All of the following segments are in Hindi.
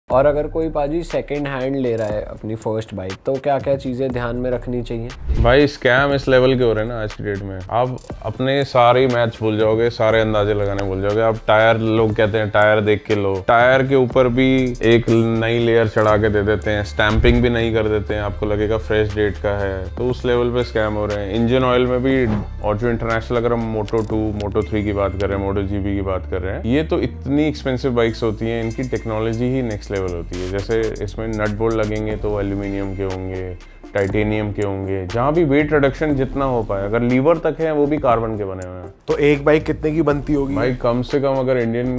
और अगर कोई पाजी सेकंड हैंड ले रहा है अपनी फर्स्ट बाइक तो क्या क्या चीज़ें ध्यान में रखनी चाहिए? भाई स्कैम इस लेवल के हो रहे हैं ना आज की डेट में। आप अपने सारे मैथ्स भूल जाओगे, सारे अंदाजे लगाने भूल जाओगे। आप टायर, लोग कहते हैं टायर देख के लो, टायर के ऊपर भी एक नई लेयर चढ़ा के दे देते हैं, स्टैंपिंग भी नहीं कर देते हैं, आपको लगेगा फ्रेश डेट का है। तो उस लेवल पे स्कैम हो रहे हैं। इंजन ऑयल में भी, और जो इंटरनेशनल, अगर हम Moto2, Moto3 की बात कर रहे हैं, MotoGP की बात कर रहे हैं, ये तो इतनी एक्सपेंसिव बाइक्स होती हैं, इनकी टेक्नोलॉजी ही नेक्स्ट लेवल होती है। जैसे इसमें नट बोल्ट लगेंगे तो एल्यूमिनियम के होंगे, टाइटेनियम के होंगे, जहाँ भी वेट रिडक्शन जितना हो पाए। अगर लीवर तक है वो भी कार्बन के बने हुए हैं। तो एक बाइक कितने की बनती होगी भाई कम से कम अगर इंडियन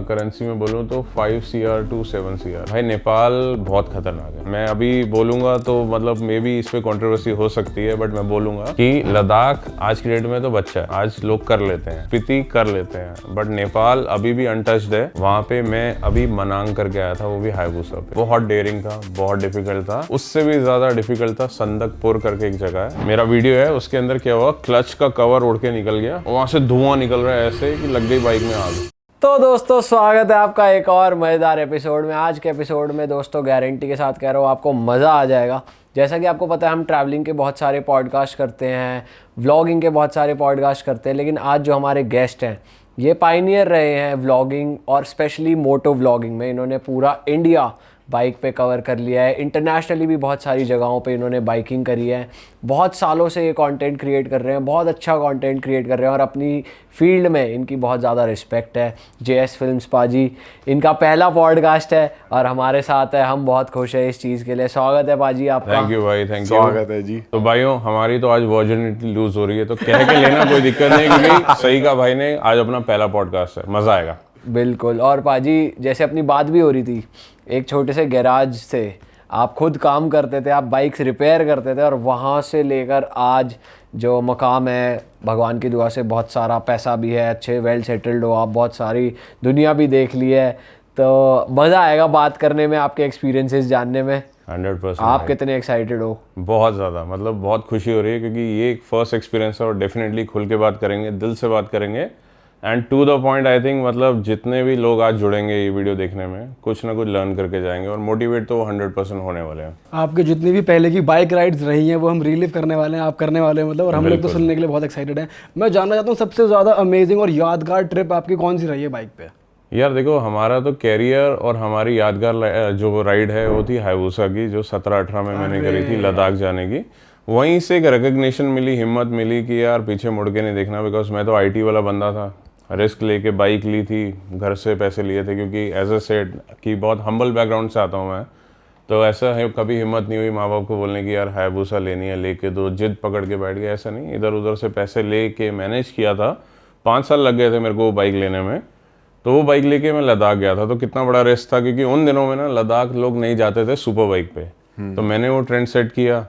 करेंसी में बोलूँ तो 5 CR to 7 CR। भाई नेपाल बहुत खतरनाक है। मैं अभी बोलूंगा तो मतलब मे बी इस पे कंट्रोवर्सी हो सकती है, बट मैं बोलूंगा कि लद्दाख आज की डेट में तो बच्चा है, आज लोग कर लेते हैं, स्पीति कर लेते हैं, बट नेपाल अभी भी अनटच्ड है। वहाँ पे मैं अभी मनांग करके आया था, वो भी हायाबुसा पे। बहुत डेयरिंग था, बहुत डिफिकल्ट था। उससे भी ज्यादा डिफिकल्ट था संदकपुर करके एक जगह है, मेरा वीडियो है, उसके अंदर क्या हुआ, क्लच का कवर उड़ के निकल गया, वहां से धुआं निकल रहा है ऐसे कि लग गई बाइक में आग। तो दोस्तों स्वागत है आपका एक और मज़ेदार एपिसोड में। आज के एपिसोड में दोस्तों गारंटी के साथ कह रहा हूँ आपको मज़ा आ जाएगा। जैसा कि आपको पता है हम ट्रैवलिंग के बहुत सारे पॉडकास्ट करते हैं, व्लॉगिंग के बहुत सारे पॉडकास्ट करते हैं, लेकिन आज जो हमारे गेस्ट हैं ये पायनियर रहे हैं व्लॉगिंग और स्पेशली मोटो व्लॉगिंग में। इन्होंने पूरा इंडिया बाइक पे कवर कर लिया है, इंटरनेशनली भी बहुत सारी जगहों पे इन्होंने बाइकिंग करी है। बहुत सालों से ये कंटेंट क्रिएट कर रहे हैं, बहुत अच्छा कंटेंट क्रिएट कर रहे हैं और अपनी फील्ड में इनकी बहुत ज़्यादा रिस्पेक्ट है। JS फिल्म्स पाजी, इनका पहला पॉडकास्ट है और हमारे साथ है। हम बहुत खुश हैं इस चीज़ के लिए। स्वागत है पाजी आपका। थैंक यू भाई, थैंक यू। स्वागत है जी। तो भाइयों हमारी तो आज वर्जिनिटी लूज हो रही है, तो कह के लेना कोई दिक्कत नहीं, क्योंकि सही का भाई ने आज अपना पहला पॉडकास्ट है, मजा आएगा। बिल्कुल। और पाजी जैसे अपनी बात भी हो रही थी, एक छोटे से गैराज से आप खुद काम करते थे, आप बाइक्स रिपेयर करते थे और वहाँ से लेकर आज जो मकाम है, भगवान की दुआ से बहुत सारा पैसा भी है, अच्छे वेल सेटल्ड हो आप, बहुत सारी दुनिया भी देख ली है। तो मज़ा आएगा बात करने में, आपके एक्सपीरियंसेस जानने में। 100%। आप कितने एक्साइटेड हो? बहुत ज़्यादा, मतलब बहुत खुशी हो रही है, क्योंकि ये एक फर्स्ट एक्सपीरियंस है और डेफिनेटली खुल के बात करेंगे, दिल से बात करेंगे and to the point. I think मतलब जितने भी लोग आज जुड़ेंगे ये वीडियो देखने में, कुछ ना कुछ लर्न करके जाएंगे और मोटिवेट तो 100% होने वाले हैं। आपके जितनी भी पहले की बाइक राइड्स रही हैं वो हम रिलीव करने वाले हैं, आप करने वाले हैं मतलब, और हम लोग तो सुनने के लिए बहुत एक्साइटेड हैं। मैं जानना चाहता हूँ सबसे ज़्यादा अमेजिंग और यादगार ट्रिप आपकी कौन सी रही है बाइक पे? यार देखो, हमारा तो कैरियर और हमारी यादगार जो राइड है वो थी हायाबुसा की, जो 17-18 में मैंने करी थी लद्दाख जाने की। वहीं से एक रिकग्निशन मिली, हिम्मत मिली कि यार पीछे मुड़ के नहीं देखना, बिकॉज मैं तो IT वाला बंदा था, रिस्क लेके बाइक ली थी, घर से पैसे लिए थे, क्योंकि एज अ सेड कि बहुत हम्बल बैकग्राउंड से आता हूँ मैं। तो ऐसा है, कभी हिम्मत नहीं हुई माँ बाप को बोलने की यार हायाबुसा लेनी है, लेके दो, जिद पकड़ के बैठ गए। ऐसा नहीं, इधर उधर से पैसे लेके मैनेज किया था। 5 साल लग गए थे मेरे को वो बाइक लेने में। तो वो बाइक लेके मैं लद्दाख गया था। तो कितना बड़ा रिस्क था, क्योंकि उन दिनों में ना लद्दाख लोग नहीं जाते थे सुपर बाइक पे। तो मैंने वो ट्रेंड सेट किया।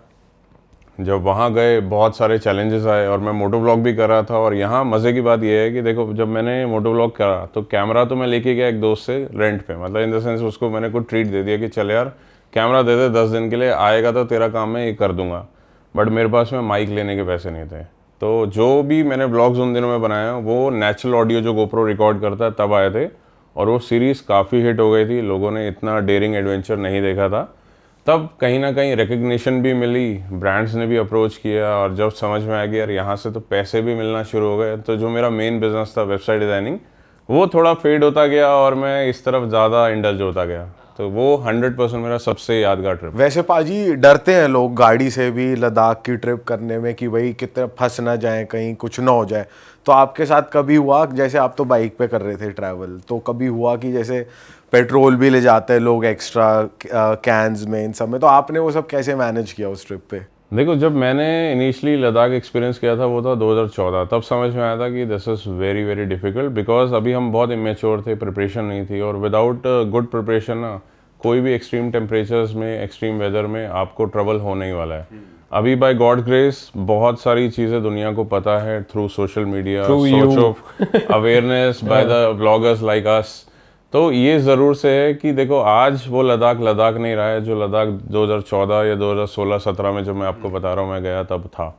जब वहाँ गए बहुत सारे चैलेंजेस आए और मैं मोटो व्लॉग भी कर रहा था। और यहाँ मज़े की बात यह है कि देखो, जब मैंने मोटो व्लॉग करा तो कैमरा तो मैं लेके गया एक दोस्त से रेंट पे, मतलब इन द सेंस उसको मैंने कुछ ट्रीट दे दिया कि चल यार कैमरा दे दे 10 दिन के लिए, आएगा तो तेरा काम मैं ये कर दूंगा। बट मेरे पास में माइक लेने के पैसे नहीं थे। तो जो भी मैंने व्लॉग्स उन दिनों में बनाए वो नेचुरल ऑडियो जो GoPro रिकॉर्ड करता है तब आए थे, और वो सीरीज़ काफ़ी हिट हो गई थी। लोगों ने इतना डेयरिंग एडवेंचर नहीं देखा था। तब कहीं ना कहीं रिकग्निशन भी मिली, ब्रांड्स ने भी अप्रोच किया, और जब समझ में आ गया यार यहाँ से तो पैसे भी मिलना शुरू हो गए, तो जो मेरा मेन बिजनेस था वेबसाइट डिज़ाइनिंग, वो थोड़ा फेड होता गया और मैं इस तरफ ज़्यादा इंडल्ज होता गया। तो वो 100% मेरा सबसे यादगार ट्रिप। वैसे पाजी डरते हैं लोग गाड़ी से भी लद्दाख की ट्रिप करने में कि भाई कितने फंस ना जाए, कहीं कुछ ना हो जाए। तो आपके साथ कभी हुआ, जैसे आप तो बाइक पे कर रहे थे ट्रैवल, तो कभी हुआ कि जैसे पेट्रोल भी ले जाते हैं लोग एक्स्ट्रा कैंस में, इन सब में, तो आपने वो सब कैसे मैनेज किया उस ट्रिप पे? देखो, जब मैंने इनिशियली लद्दाख एक्सपीरियंस किया था वो था 2014। तब समझ में आया था कि this is very very difficult, because अभी हम बहुत इमेच्योर थे, प्रिपरेशन नहीं थी। और विदाउट गुड प्रिपरेशन ना कोई भी एक्सट्रीम टेम्परेचर्स में, एक्सट्रीम वेदर में आपको ट्रबल होने ही वाला है। अभी बाय गॉड ग्रेस बहुत सारी चीज़ें दुनिया को पता है, थ्रू सोशल मीडिया, सोच of awareness by the vloggers like us. तो ये ज़रूर से है कि देखो, आज वो लद्दाख नहीं रहा है जो लद्दाख 2014 या 2016-17 में, जो मैं आपको बता रहा हूँ मैं गया तब था।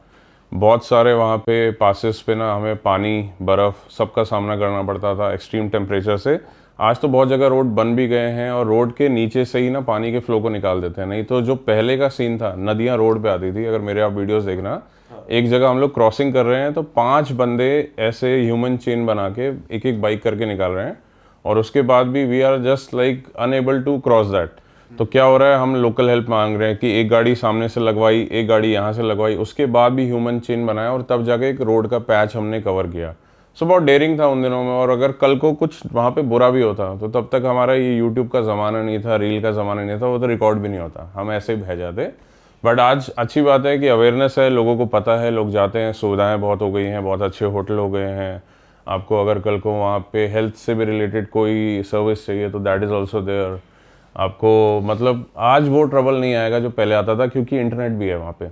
बहुत सारे वहाँ पे पासेस पे ना हमें पानी, बर्फ़ सबका सामना करना पड़ता था, एक्सट्रीम टेम्परेचर से। आज तो बहुत जगह रोड बन भी गए हैं और रोड के नीचे से ही ना पानी के फ्लो को निकाल देते हैं। नहीं तो जो पहले का सीन था, नदियाँ रोड पे आती थी, अगर मेरे आप वीडियोस देखना, एक जगह हम लोग क्रॉसिंग कर रहे हैं तो 5 बंदे ऐसे ह्यूमन चेन बना के एक एक बाइक करके निकाल रहे हैं, और उसके बाद भी we are just like unable to cross that. तो क्या हो रहा है, हम लोकल हेल्प मांग रहे हैं कि एक गाड़ी सामने से लगवाई, एक गाड़ी यहाँ से लगवाई, उसके बाद भी ह्यूमन चेन बनाया और तब जाके एक रोड का पैच हमने कवर किया। सो बहुत डेयरिंग था उन दिनों में। और अगर कल को कुछ वहाँ पे बुरा भी होता तो तब तक हमारा ये यूट्यूब का ज़माना नहीं था, रील का ज़माना नहीं था, वो तो रिकॉर्ड भी नहीं होता, हम ऐसे ही बह जाते। बट आज अच्छी बात है कि अवेयरनेस है, लोगों को पता है, लोग जाते हैं, सुविधाएं बहुत हो गई हैं, बहुत अच्छे होटल हो गए हैं। आपको अगर कल को वहाँ पे हेल्थ से भी रिलेटेड कोई सर्विस चाहिए तो दैट इज़ ऑल्सो देयर। आपको मतलब आज वो ट्रबल नहीं आएगा जो पहले आता था, क्योंकि इंटरनेट भी है वहाँ पे।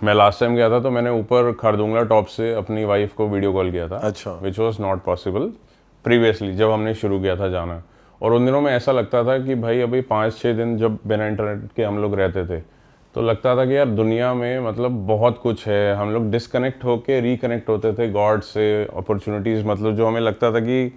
मैं लास्ट टाइम गया था तो मैंने ऊपर खारदुंगला टॉप से अपनी वाइफ को वीडियो कॉल किया था, अच्छा। Which was not possible previously जब हमने शुरू किया था जाना। और उन दिनों में ऐसा लगता था कि भाई अभी 5-6 दिन जब बिना इंटरनेट के हम लोग रहते थे तो लगता था कि यार दुनिया में मतलब बहुत कुछ है। हम लोग डिस्कनेक्ट होके रिकनेक्ट होते थे गॉड से, अपॉर्चुनिटीज़, मतलब जो हमें लगता था कि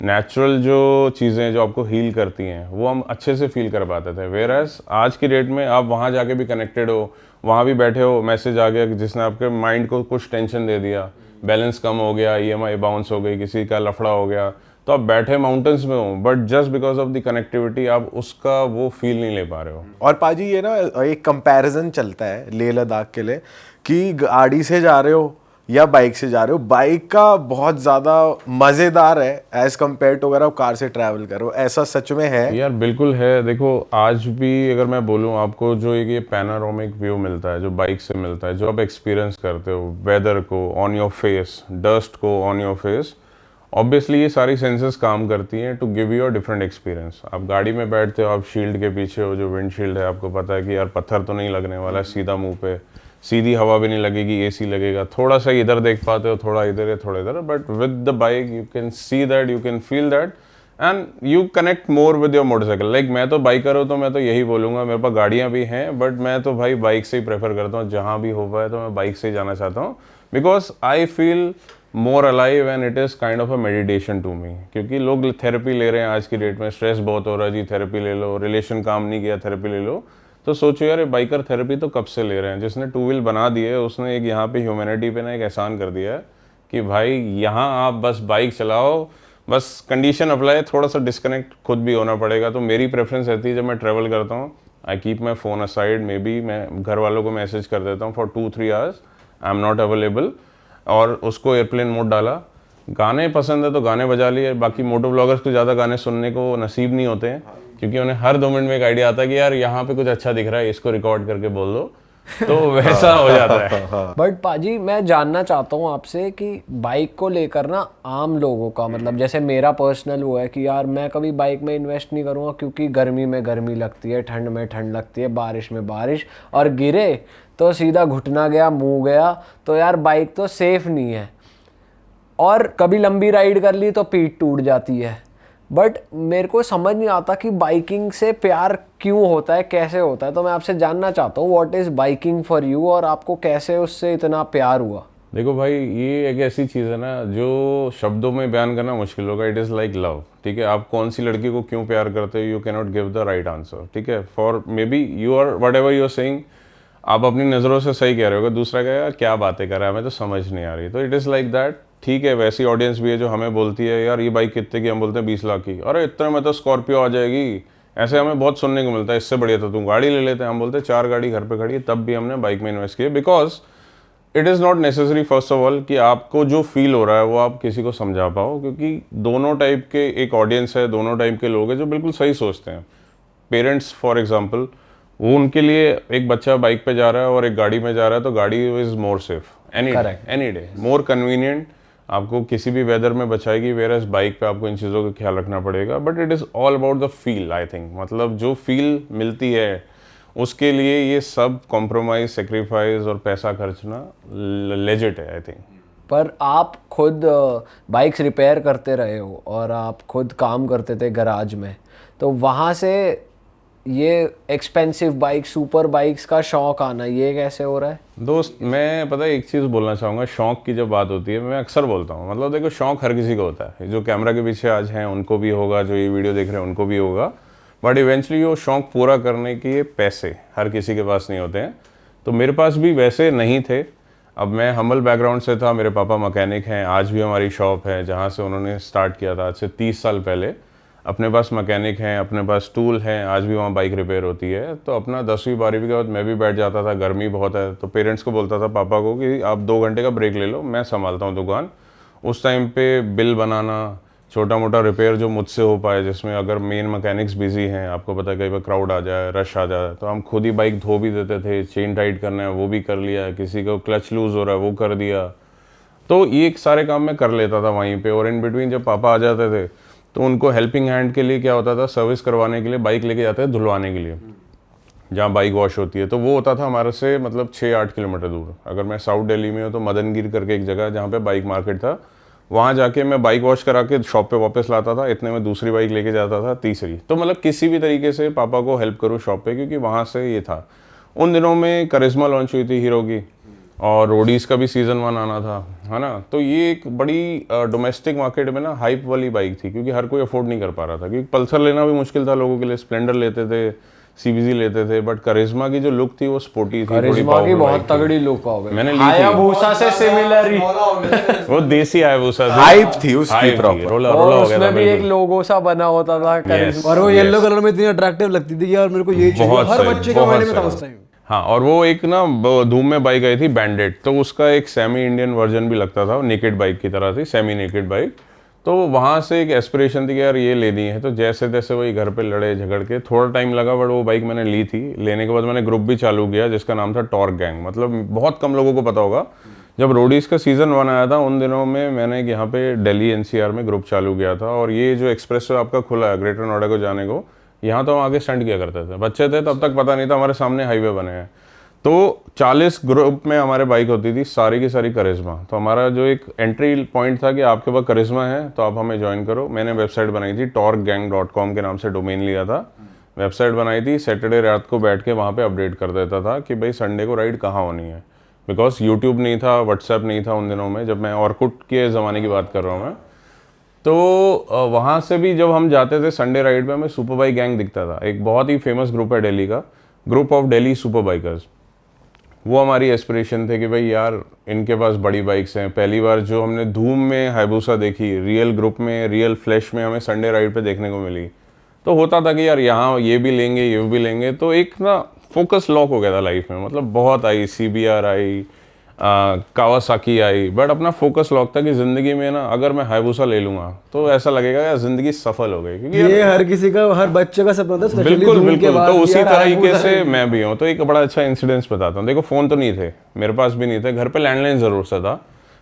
नेचुरल जो चीज़ें जो आपको हील करती हैं वो हम अच्छे से फील कर पाते थे। वेयर एज आज की डेट में आप वहाँ जाके भी कनेक्टेड हो, वहाँ भी बैठे हो, मैसेज आ गया जिसने आपके माइंड को कुछ टेंशन दे दिया, बैलेंस कम हो गया, EMI बाउंस हो गई, किसी का लफड़ा हो गया, तो आप बैठे माउंटेन्स में हो but just because of the connectivity आप उसका वो फील नहीं ले पा रहे हो। और पाजी ये ना एक कंपैरिजन चलता है लेह लद्दाख के लिए कि गाड़ी से जा रहे हो या बाइक से जा रहे हो, बाइक का बहुत ज़्यादा मज़ेदार है एज़ कम्पेयर टू अगर आप कार से ट्रैवल करो। ऐसा सच में है? यार बिल्कुल है। देखो आज भी अगर मैं बोलूँ आपको, जो एक ये पैनारोमिक व्यू मिलता है जो बाइक से मिलता है, जो आप एक्सपीरियंस करते हो, वेदर को ऑन योर फेस, डस्ट को ऑन योर फेस, ऑब्वियसली ये सारी सेंसेस काम करती हैं to give you a different experience. आप गाड़ी में बैठते हो, आप शील्ड के पीछे हो, जो विंडशील्ड है, आपको पता है कि यार पत्थर तो नहीं लगने वाला है सीधा मुंह पे, सीधी हवा भी नहीं लगेगी, AC लगेगा, थोड़ा सा इधर देख पाते हो, थोड़ा इधर है, थोड़ा इधर, but with the bike you can see that, you can feel that and you connect more with your motorcycle. Like मैं तो बाइकर हूँ तो मैं तो यही बोलूँगा, मेरे पास गाड़ियाँ भी हैं बट मैं तो भाई बाइक से ही प्रेफर करता हूँ, जहाँ भी हो पाए तो मैं बाइक से ही जाना चाहता हूँ, because I feel more alive and it is kind of a meditation to me. क्योंकि लोग थेरेपी ले रहे हैं आज की डेट में, स्ट्रेस बहुत हो रहा है जी, थेरेपी ले लो, रिलेशन काम नहीं किया, थेरेपी ले लो। तो सोचो यार, बाइकर थेरेपी तो कब से ले रहे हैं? जिसने 2 व्हील बना दिए उसने एक यहाँ पे ह्यूमैनिटी पे ना एक एहसान कर दिया है कि भाई यहाँ आप बस बाइक चलाओ, बस कंडीशन अप्लाई, थोड़ा सा डिस्कनेक्ट खुद भी होना पड़ेगा। तो मेरी प्रेफरेंस रहती है जब मैं ट्रैवल करता हूँ, I keep my phone aside, may be मैं घर वालों को मैसेज कर देता हूँ for 2-3 hours I am not available, और उसको एयरप्लेन मोड डाला। गाने पसंद है तो गाने बजा लिए, बाकी मोटो ब्लॉगर्स को ज़्यादा गाने सुनने को नसीब नहीं होते हैं क्योंकि उन्हें हर 2 मिनट में एक आइडिया आता है कि यार यहाँ पे कुछ अच्छा दिख रहा है, इसको रिकॉर्ड करके बोल दो, तो वैसा हो जाता है। बट पाजी मैं जानना चाहता हूँ आपसे कि बाइक को लेकर ना आम लोगों का, मतलब जैसे मेरा पर्सनल वो है कि यार मैं कभी बाइक में इन्वेस्ट नहीं करूँगा क्योंकि गर्मी में गर्मी लगती है, ठंड में ठंड लगती है, बारिश में बारिश, और गिरे तो सीधा घुटना गया, मुँह गया, तो यार बाइक तो सेफ नहीं है। और कभी लंबी राइड कर ली तो पीठ टूट जाती है। बट मेरे को समझ नहीं आता कि बाइकिंग से प्यार क्यों होता है, कैसे होता है, तो मैं आपसे जानना चाहता हूँ what is biking for you और आपको कैसे उससे इतना प्यार हुआ? देखो भाई, ये एक ऐसी चीज़ है ना जो शब्दों में बयान करना मुश्किल होगा। इट इज़ लाइक लव, ठीक है। आप कौन सी लड़की को क्यों प्यार करते हो, you can not give the right answer, ठीक है। For maybe you are whatever you are saying, आप अपनी नज़रों से सही कह रहे हो, दूसरा कहेगा क्या बातें कर रहा है, हमें तो समझ नहीं आ रही। तो इट इज़ लाइक दैट, ठीक है। वैसी ऑडियंस भी है जो हमें बोलती है यार ये बाइक कितने की, हम बोलते हैं 20 लाख की, अरे इतने में तो स्कॉर्पियो आ जाएगी। ऐसे हमें बहुत सुनने को मिलता है, इससे बढ़िया तो तुम गाड़ी ले लेते हैं। हम बोलते हैं 4 गाड़ी घर पे खड़ी है, तब भी हमने बाइक में इन्वेस्ट किया, because it is not necessary first of all कि आपको जो फील हो रहा है वो आप किसी को समझा पाओ, क्योंकि दोनों टाइप के एक ऑडियंस है, दोनों टाइप के लोग हैं जो बिल्कुल सही सोचते हैं। पेरेंट्स फॉर एग्जाम्पल, वो उनके लिए एक बच्चा बाइक पे जा रहा है और एक गाड़ी में जा रहा है तो गाड़ी is more safe any day, more convenient, आपको किसी भी वेदर में बचाएगी। वेयरएज बाइक पे आपको इन चीज़ों का ख्याल रखना पड़ेगा। But it is all about the feel, I think, मतलब जो फील मिलती है उसके लिए ये सब कॉम्प्रोमाइज़, सेक्रीफाइस और पैसा खर्चना लेजिट है, आई थिंक। पर आप खुद बाइक्स रिपेयर करते रहे हो और आप खुद काम करते थे गराज में, तो वहाँ से ये एक्सपेंसिव बाइक, सुपर बाइक्स का शौक आना, ये कैसे हो रहा है? दोस्त मैं पता है एक चीज़ बोलना चाहूँगा, शौक की जब बात होती है मैं अक्सर बोलता हूँ, मतलब देखो शौक हर किसी को होता है, जो कैमरा के पीछे आज हैं उनको भी होगा, जो ये वीडियो देख रहे हैं उनको भी होगा, बट इवेंचुअली वो शौक पूरा करने के पैसे हर किसी के पास नहीं होते हैं। तो मेरे पास भी वैसे नहीं थे। अब मैं हम्बल बैकग्राउंड से था, मेरे पापा मैकेनिक हैं, आज भी हमारी शॉप है जहाँ से उन्होंने स्टार्ट किया था आज से 30 साल पहले। अपने पास मैकेनिक हैं, अपने पास टूल हैं, आज भी वहाँ बाइक रिपेयर होती है। तो अपना 10वीं 12वीं के बाद मैं भी बैठ जाता था, गर्मी बहुत है तो पेरेंट्स को बोलता था पापा को कि आप 2 घंटे का ब्रेक ले लो, मैं संभालता हूँ दुकान। उस टाइम पे बिल बनाना, छोटा मोटा रिपेयर जो मुझसे हो पाए, जिसमें अगर मेन मैकेनिक्स बिजी हैं, आपको पता है कई बार क्राउड आ जाए, रश आ जाए, तो हम खुद ही बाइक धो भी देते थे। चेन टाइट करना है वो भी कर लिया, किसी को क्लच लूज़ हो रहा है वो कर दिया। तो ये सारे काम मैं कर लेता था वहीं पे। और इन बिटवीन जब पापा आ जाते थे तो उनको हेल्पिंग हैंड के लिए क्या होता था, सर्विस करवाने के लिए बाइक लेके जाते थे धुलवाने के लिए, जहाँ बाइक वॉश होती है। तो वो होता था हमारे से मतलब 6-8 किलोमीटर दूर। अगर मैं साउथ दिल्ली में हूँ तो मदनगिर करके एक जगह जहाँ पे बाइक मार्केट था, वहाँ जाके मैं बाइक वॉश करा के शॉप पे वापस लाता था। इतने में दूसरी बाइक लेके जाता था, तीसरी। तो मतलब किसी भी तरीके से पापा को हेल्प करूँ शॉप पे, क्योंकि वहाँ से ये था। उन दिनों में करिश्मा लॉन्च हुई थी हीरो की, और रोडीज का भी सीज़न 1 आना था, है ना। तो ये एक बड़ी डोमेस्टिक मार्केट में ना हाइप वाली बाइक थी, क्योंकि हर कोई अफोर्ड नहीं कर पा रहा था, क्योंकि पल्सर लेना भी मुश्किल था लोगों के लिए। स्प्लेंडर लेते थे, सीबीजी लेते थे, बट करिश्मा की जो लुक थी वो स्पोर्टी थी, करिश्मा की बहुत तगड़ी लुक हो गई। मैंने ली थी। हायाबुसा से सिमिलर ही, वो देसी हायाबुसा थी, हाइप थी उसकी प्रॉपर। रोला और हो गया उसमें था भी एक बिल्कुल। लोगो सा बना होता था करिश्मा। और वो येलो कलर में इतनी अट्रैक्टिव लगती थी कि यार मेरे को ये चाहिए, बहुत हर सही, बच्चे के बहुत माइंड में था सही। उस टाइम। हाँ, और वो एक ना धूम में बाइक आई थी बैंडेड, तो उसका एक सेमी इंडियन वर्जन भी लगता था, नेकेड बाइक की तरह थी, सेमी नेकेड बाइक। तो वहाँ से एक एस्पिरेशन थी कि यार ये लेनी है। तो जैसे तैसे वही घर पे लड़े झगड़ के थोड़ा टाइम लगा, बट वो बाइक मैंने ली थी। लेने के बाद मैंने ग्रुप भी चालू किया जिसका नाम था टॉर्क गैंग। मतलब बहुत कम लोगों को पता होगा, जब रोडीज का सीज़न 1 आया था उन दिनों में मैंने यहाँ पे दिल्ली NCR में ग्रुप चालू किया था। और ये जो एक्सप्रेस वे आपका खुला है ग्रेटर नोएडा को जाने को, यहाँ तो हम आगे स्टंट किया करते थे। बच्चे थे तब तक पता नहीं था, हमारे सामने हाईवे बने हैं। तो 40 ग्रुप में हमारे बाइक होती थी, सारी की सारी करिश्मा। तो हमारा जो एक एंट्री पॉइंट था कि आपके पास करिश्मा है तो आप हमें ज्वाइन करो। मैंने वेबसाइट बनाई थी, torquegang.com के नाम से डोमेन लिया था, वेबसाइट बनाई थी। सैटरडे रात को बैठ के वहाँ पे अपडेट कर देता था कि भाई संडे को राइड कहाँ होनी है, बिकॉज यूट्यूब नहीं था, व्हाट्सएप नहीं था उन दिनों में, जब मैं ऑर्कुट के ज़माने की बात कर रहा हूँ मैं। तो वहाँ से भी जब हम जाते थे संडे राइड पे, हमें सुपर बाइक गैंग दिखता था। एक बहुत ही फेमस ग्रुप है दिल्ली का, group of Delhi super bikers. वो हमारी एस्पिरेशन थे कि भाई यार इनके पास बड़ी बाइक्स हैं। पहली बार जो हमने धूम में हायाबुसा देखी, रियल ग्रुप में, रियल फ्लैश में हमें संडे राइड पे देखने को मिली। तो होता था कि यार यहाँ ये भी लेंगे, ये भी लेंगे। तो एक ना फोकस लॉक हो गया था लाइफ में। मतलब बहुत आई, CBR I, Kawasaki I, but अपना फोकस लॉक था कि ज़िंदगी में ना अगर मैं हायाबुसा ले लूँगा तो ऐसा लगेगा यार ज़िंदगी सफल हो गई। क्योंकि ये हर किसी का, हर बच्चे का सपना था, बिल्कुल बिल्कुल। तो उसी तरीके से मैं भी हूँ। तो एक बड़ा अच्छा इंसिडेंस बताता हूँ। देखो फ़ोन तो नहीं थे, मेरे पास भी नहीं थे, घर पे लैंडलाइन ज़रूर सा था।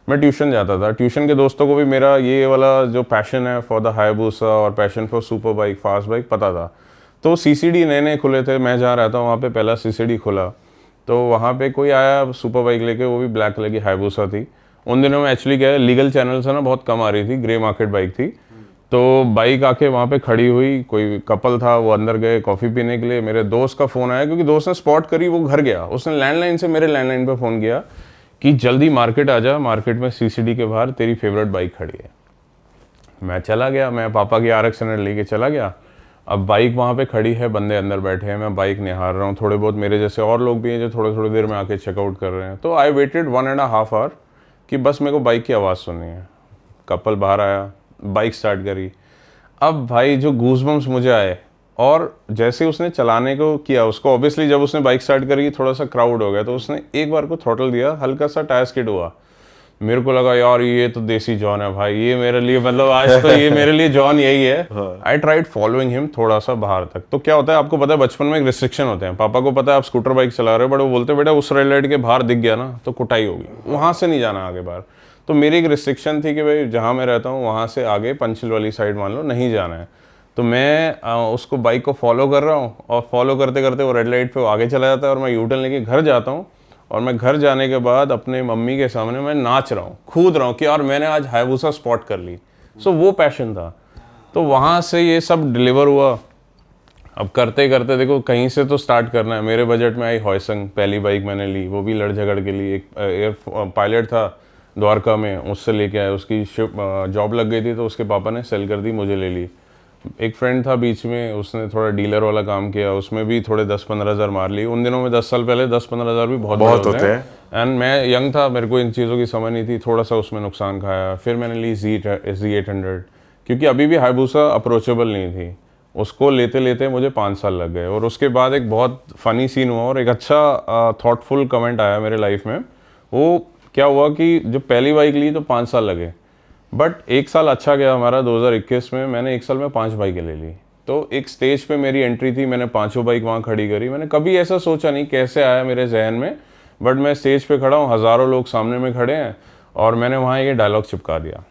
मैं ट्यूशन जाता था, ट्यूशन के दोस्तों को भी मेरा ये वाला जो पैशन है फॉर द हायाबुसा और passion for super bike, fast bike पता था। तो CCD नए नए खुले थे, मैं जहाँ रहता हूँ वहाँ पे पहला CCD खुला। तो वहाँ पे कोई आया सुपर बाइक लेके, वो भी ब्लैक कलर की हायाबुसा थी। उन दिनों में एक्चुअली क्या है, लीगल चैनल से ना बहुत कम आ रही थी, ग्रे मार्केट बाइक थी। तो बाइक आके वहाँ पे खड़ी हुई, कोई कपल था, वो अंदर गए कॉफ़ी पीने के लिए। मेरे दोस्त का फ़ोन आया, क्योंकि दोस्त ने स्पॉट करी, वो घर गया, उसने लैंडलाइन से मेरे लैंडलाइन पे फ़ोन किया कि जल्दी मार्केट आ जा, मार्केट में CCD के बाहर तेरी फेवरेट बाइक खड़ी है। मैं चला गया, मैं पापा की RX 100 लेके चला गया। अब बाइक वहाँ पे खड़ी है, बंदे अंदर बैठे हैं, मैं बाइक निहार रहा हूँ। थोड़े बहुत मेरे जैसे और लोग भी हैं जो थोड़ी थोड़ी देर में आके चेकआउट कर रहे हैं। तो आई वेटेड 1.5 आवर कि बस मेरे को बाइक की आवाज़ सुननी है। कपल बाहर आया, बाइक स्टार्ट करी। अब भाई जो गूज़बम्स मुझे आए, और जैसे उसने चलाने को किया, उसको ऑब्वियसली जब उसने बाइक स्टार्ट करी थोड़ा सा क्राउड हो गया, तो उसने एक बार को थ्रॉटल दिया, हल्का सा टायर स्किड हुआ। मेरे को लगा यार ये तो देसी जॉन है भाई, ये मेरे लिए मतलब आज तो ये मेरे लिए जॉन यही है। आई ट्राइड फॉलोइंग हिम थोड़ा सा बाहर तक। तो क्या होता है आपको पता है, बचपन में एक रिस्ट्रिक्शन होते हैं। पापा को पता है आप स्कूटर बाइक चला रहे हो, बट वो बोलते बेटा उस रेड लाइट के बाहर दिख गया ना तो कुटाई होगी, वहाँ से नहीं जाना आगे बाहर। तो मेरी एक रिस्ट्रिक्शन थी कि भाई जहाँ मैं रहता हूँ वहाँ से आगे पंचल वाली साइड मान लो नहीं जाना है। तो मैं उसको बाइक को फॉलो कर रहा हूँ, और फॉलो करते करते वो रेड लाइट पे वो आगे चला जाता है, और मैं यूटर्न लेके घर जाता हूँ। और मैं घर जाने के बाद अपने मम्मी के सामने मैं नाच रहा हूँ, कूद रहा हूँ कि यार मैंने आज हायाबुसा स्पॉट कर ली। सो वो पैशन था। तो वहाँ से ये सब डिलीवर हुआ। अब करते करते देखो कहीं से तो स्टार्ट करना है। मेरे बजट में आई हॉयसंग, पहली बाइक मैंने ली, वो भी लड़ झगड़ के ली। एक एयर पायलट था द्वारका में, उससे लेके आया, उसकी शिप जॉब लग गई थी तो उसके पापा ने सेल कर दी, मुझे ले ली। एक फ्रेंड था बीच में, उसने थोड़ा डीलर वाला काम किया, उसमें भी थोड़े 10-15 हज़ार मार ली। उन दिनों में 10 साल पहले 10-15 हज़ार भी बहुत होते हैं। एंड मैं यंग था, मेरे को इन चीज़ों की समझ नहीं थी, थोड़ा सा उसमें नुकसान खाया। फिर मैंने ली Z800, क्योंकि अभी भी हायबूसा अप्रोचेबल नहीं थी। उसको लेते लेते मुझे 5 साल लग गए। और उसके बाद एक बहुत फ़नी सीन हुआ और एक अच्छा थॉटफुल कमेंट आया मेरे लाइफ में। वो क्या हुआ कि जब पहली बाइक ली तो 5 साल लगे, बट 1 साल अच्छा गया हमारा 2021 में। मैंने 1 साल में 5 बाइकें ले ली। तो एक स्टेज पे मेरी एंट्री थी, मैंने 5 बाइक वहाँ खड़ी करी। मैंने कभी ऐसा सोचा नहीं कैसे आया मेरे जहन में, बट मैं स्टेज पे खड़ा हूँ, हज़ारों लोग सामने में खड़े हैं, और मैंने वहाँ ये डायलॉग चिपका दिया।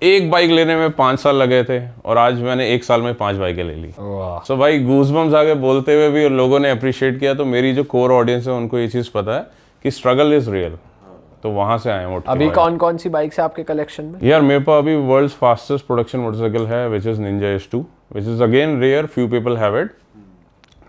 एक बाइक लेने में 5 साल लगे थे और आज मैंने 1 साल में 5 बाइकें ले ली। सो भाई गूज़बम्स आ गए बोलते हुए भी, और लोगों ने अप्रिशिएट किया। तो मेरी जो कोर ऑडियंस है उनको ये चीज़ पता है कि स्ट्रगल इज रियल। तो वहां से आए हैं। अभी कौन कौन सी बाइक्स है आपके कलेक्शन में? यार मेरे पास अभी वर्ल्ड्स फास्टेस्ट प्रोडक्शन मोटरसाइकिल है, which is Ninja S2, which is again rare, few people have it.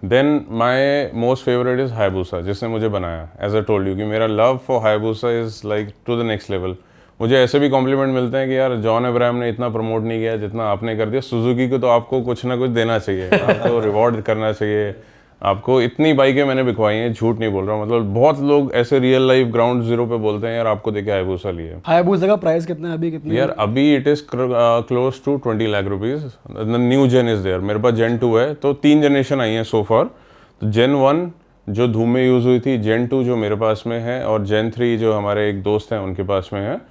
Then my most favourite is Hayabusa, जिसने मुझे बनाया। एज आई टोल्ड यू कि मेरा love for Hayabusa is like to the next level. मुझे ऐसे भी कॉम्प्लीमेंट मिलते हैं कि यार जॉन अब्राहम ने इतना प्रमोट नहीं किया जितना आपने कर दिया। सुजुकी को तो आपको कुछ ना कुछ देना चाहिए, आपको रिवॉर्ड करना चाहिए। आपको इतनी बाइकें मैंने बिकवाई हैं, झूठ नहीं बोल रहा हूँ। मतलब बहुत लोग ऐसे रियल लाइफ ग्राउंड जीरो पे बोलते हैं यार आपको देखे हायबूसा लिए। हायबूसा का प्राइस कितना है अभी? कितना यार अभी it is close to 20 lakh rupees. New gen is there. मेरे पास जेन 2 है, तो 3 जनरेशन आई हैं सो फार। तो जेन 1 जो धूम में यूज़ हुई थी, जेन 2 जो मेरे पास में है, और जेन 3 जो हमारे एक दोस्त हैं उनके पास में है।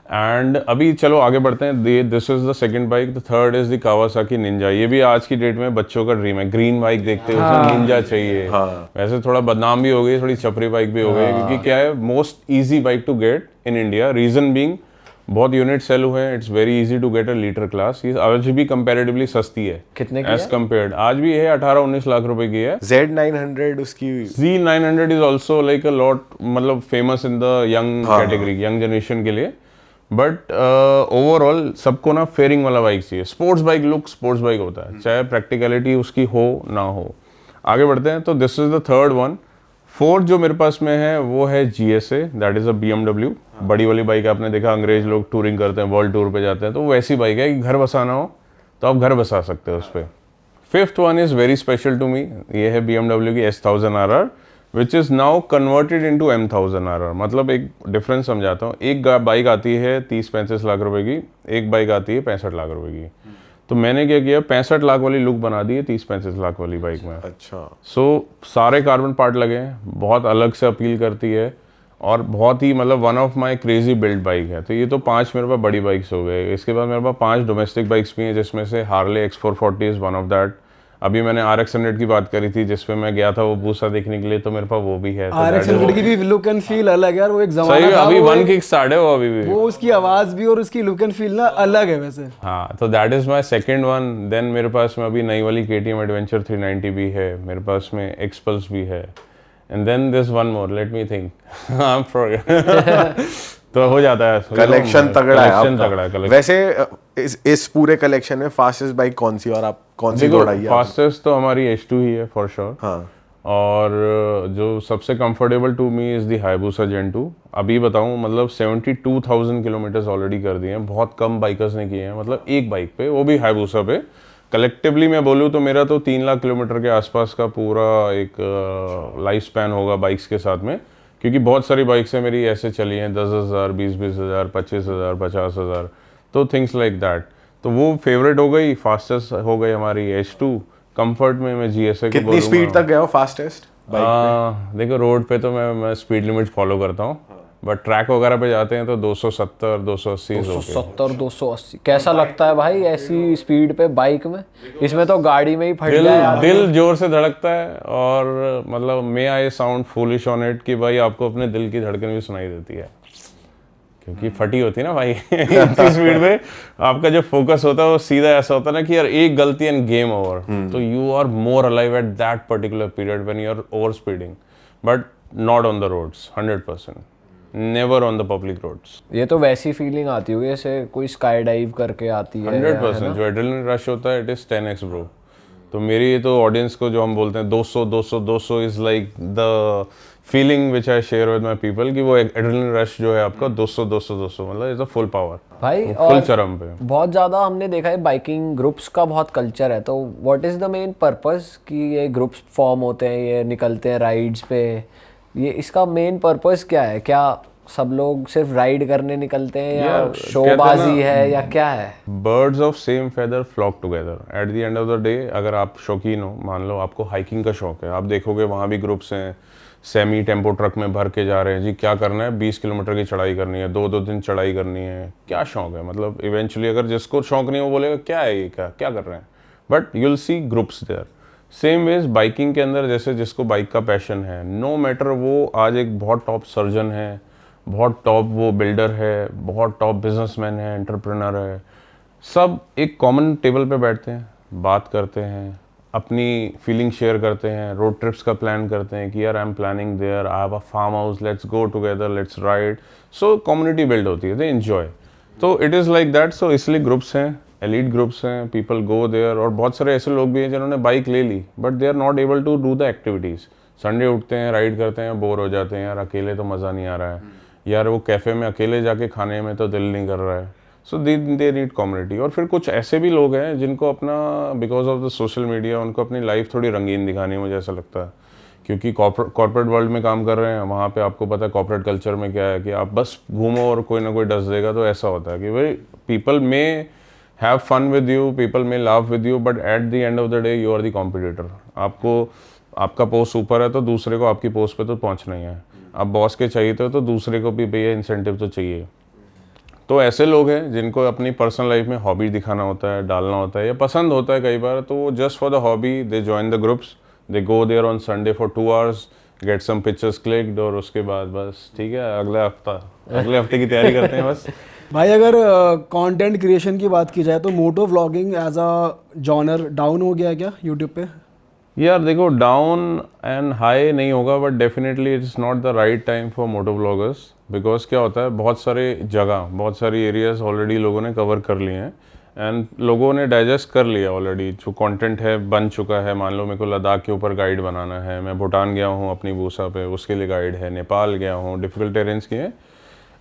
एंड अभी चलो आगे बढ़ते हैं। This is the second bike. The third is the Kawasaki Ninja. ये भी आज की डेट में बच्चों का ड्रीम है। ग्रीन बाइक देखते हो, उसमें निंजा चाहिए। वैसे थोड़ा बदनाम भी हो गई, थोड़ी छपरी बाइक भी हो गई, क्योंकि क्या है, most easy bike to get in India. Reason being बहुत यूनिट सेल हुए हैं, it's very easy to get a litre class. ये आज भी कंपैरेटिवली सस्ती है। कितने की एज कम्पेयर्ड आज भी है 18-19 लाख रुपए की है। Z900 उसकी Z900 is also like a lot, मतलब famous in the young category, young generation के लिए। बट ओवरऑल सबको ना फेयरिंग वाला बाइक चाहिए। Sports bike look sports bike होता है, चाहे प्रैक्टिकलिटी उसकी हो ना हो। आगे बढ़ते हैं। तो this is the third one. Fourth जो मेरे पास में है वो है GSA, that is a BMW। बड़ी वाली बाइक आपने देखा, अंग्रेज लोग टूरिंग करते हैं, वर्ल्ड टूर पे जाते हैं, तो वैसी बाइक है कि घर बसाना हो तो आप घर बसा सकते हो उस पर। Fifth one is very special to me. ये है BMW की S1000RR, which is now converted into M1000RR। मतलब एक डिफरेंस समझाता हूँ। एक बाइक आती है 30-35 लाख रुपए की, एक बाइक आती है 65 लाख रुपए की। तो मैंने क्या किया, 65 लाख वाली लुक बना दी है 30-35 लाख वाली बाइक में। अच्छा। सो सारे कार्बन पार्ट लगे हैं, बहुत अलग से अपील करती है, और बहुत ही मतलब one of my crazy build bike है। तो ये तो 5 मेरे पास बड़ी बाइक्स हो गए। इसके बाद मेरे पास 5 डोमेस्टिक बाइक्स भी हैं, जिसमें से Harley X440 is one of that. अभी मैंने RX100 की बात करी थी, जिसपे मैं गया था वो बूसा देखने के लिए, तो मेरे पास वो भी है। RX100 की भी लुक एंड फील अलग है यार, वो एक जमाना सही, था। अभी 1 किक स्टार्ट है वो अभी भी। वो उसकी आवाज भी और उसकी लुक एंड फील ना अलग है वैसे। हाँ, तो that is my second one. Then मेरे पास में अभी नई वाली KTM एडवेंचर 390 भी है, मेरे पास में X-Pulse भी है। And then this one more, let me think. तो हो जाता है। कलेक्शन तगड़ा है कलेक्शन आपका। तगड़ा है collection। वैसे इस पूरे कलेक्शन में फास्टेस्ट बाइक कौन सी और आप कौन सी दौड़ाई है? फास्टेस्ट तो हमारी H2 ही है फॉर श्योर। हाँ। और जो सबसे comfortable to me is the Hayabusa gen 2। अभी बताऊं, मतलब 72,000 किलोमीटर्स ऑलरेडी कर दिए हैं। बहुत कम बाइकर्स ने किए हैं, मतलब एक बाइक पे, वो भी हायबूसा पे। कलेक्टिवली मैं बोलूँ तो मेरा तो 3 लाख किलोमीटर के आसपास का पूरा एक लाइफ स्पैन होगा बाइक्स के साथ में, क्योंकि बहुत सारी बाइक्स हैं मेरी ऐसे चली हैं 10,000, 20,000, 25,000, 50,000, तो थिंग्स लाइक दैट। तो वो फेवरेट हो गई, फास्टेस्ट हो गई हमारी H2। कंफर्ट में मैं GSA को कितनी स्पीड तक गया हो फास्टेस्ट बाइक पे? देखो रोड पे तो मैं स्पीड लिमिट फॉलो करता हूँ, बट ट्रैक वगैरह पे जाते हैं तो 270, 280 270, 280 कैसा लगता है भाई ऐसी स्पीड पे बाइक में? इसमें तो गाड़ी में ही फट जाए। दिल जोर से धड़कता है, और मतलब may I sound foolish on it कि भाई आपको अपने दिल की धड़कन भी सुनाई देती है, क्योंकि फटी होती है ना भाई। इतनी स्पीड में आपका जो फोकस होता है वो सीधा ऐसा होता है ना कि यार एक गलती एंड गेम ओवर। तो you are more alive at that particular period when you are over speeding, but not on the roads. 100%, never on the public roads. ये तो वैसी फीलिंग आती होगी जैसे कोई स्काई डाइव करके आती है। 100% जो एड्रेनलिन रश होता है, इट इज 10x ब्रो। तो मेरी तो ऑडियंस को जो हम बोलते हैं 200 200 200 is like the feeling which I share with my people कि वो एड्रेनलिन रश जो है आपका 200 200 200 मतलब इज अ फुल पावर भाई। फुल और चरम पे। बहुत ज़्यादा हमने देखा है बाइकिंग ग्रुप्स का बहुत कल्चर है, तो what is the main purpose कि ये ग्रुप्स फॉर्म होते हैं, ये निकलते हैं राइड्स पे, ये इसका मेन पर्पस क्या है? क्या सब लोग सिर्फ राइड करने निकलते हैं या यार, शोबाजी है या क्या है? Birds of same feather flock together at the end of the day. अगर आप शौकीन हो, मान लो आपको हाइकिंग का शौक है, आप देखोगे वहाँ भी ग्रुप्स हैं, सेमी टेम्पो ट्रक में भर के जा रहे हैं जी, क्या करना है 20 किलोमीटर की चढ़ाई करनी है, 2 दिन चढ़ाई करनी है, क्या शौक है। मतलब इवेंचुअली अगर जिसको शौक नहीं वो बोलेगा क्या है ये, क्या क्या कर रहे हैं, but you'll see groups there. Same ways biking के अंदर जैसे जिसको बाइक का पैशन है, नो मैटर वो आज एक बहुत टॉप सर्जन है, बहुत टॉप वो बिल्डर है, बहुत टॉप बिजनेसमैन है, एंटरप्रेन्योर है, सब एक कॉमन टेबल पे बैठते हैं, बात करते हैं, अपनी फीलिंग शेयर करते हैं, रोड ट्रिप्स का प्लान करते हैं कि यार I am planning there, I have a farm house, let's go together, let's ride. So community build होती है, दे एंजॉय। तो it is like that. So इसलिए ग्रुप्स हैं, एलीट ग्रुप्स हैं, पीपल गो देयर। और बहुत सारे ऐसे लोग भी हैं जिन्होंने बाइक ले ली but they are not able to do the activities. Sunday उठते हैं, राइड करते हैं, बोर हो जाते हैं, यार अकेले तो मज़ा नहीं आ रहा है, यार वो कैफ़े में अकेले जाके खाने में तो दिल नहीं कर रहा है। सो दे नीड कम्युनिटी। और फिर कुछ ऐसे भी लोग हैं जिनको अपना because of the social media उनको अपनी लाइफ थोड़ी रंगीन दिखानी है, मुझे ऐसा लगता है, क्योंकि कॉर्पोरेट वर्ल्ड में काम कर रहे हैं, वहाँ पे आपको पता है कॉर्पोरेट कल्चर में क्या है कि आप बस घूमो और कोई ना कोई डस देगा। तो ऐसा होता है कि भाई people may have fun with you, people may laugh with you, but at the end of the day you are the competitor. आपको आपका पोस्ट ऊपर है तो दूसरे को आपकी पोस्ट पे तो पहुँचना ही है। आप बॉस के चाहिए तो दूसरे को भी भैया इंसेंटिव तो चाहिए। तो ऐसे लोग हैं जिनको अपनी पर्सनल लाइफ में हॉबी दिखाना होता है, डालना होता है या पसंद होता है कई बार, तो just for the hobby they join the groups, they go there on Sunday for 2 hours, get some pictures clicked और उसके बाद बस ठीक है अगले हफ्ते की तैयारी करते हैं बस। भाई अगर कंटेंट क्रिएशन की बात की जाए तो moto vlogging as a genre down हो गया है क्या यूट्यूब पे? यार देखो, डाउन एंड हाई नहीं होगा but definitely it is not the right time for moto bloggers. Because क्या होता है, बहुत सारे जगह, बहुत सारी एरियाज ऑलरेडी लोगों ने कवर कर लिए हैं एंड लोगों ने डाइजेस्ट कर लिया ऑलरेडी। जो कंटेंट है बन चुका है। मान लो मेरे को लद्दाख के ऊपर गाइड बनाना है, मैं भूटान गया हूँ अपनी बूसा पे, उसके लिए गाइड है, नेपाल गया हूँ, डिफिकल्ट टेरेंस किए हैं,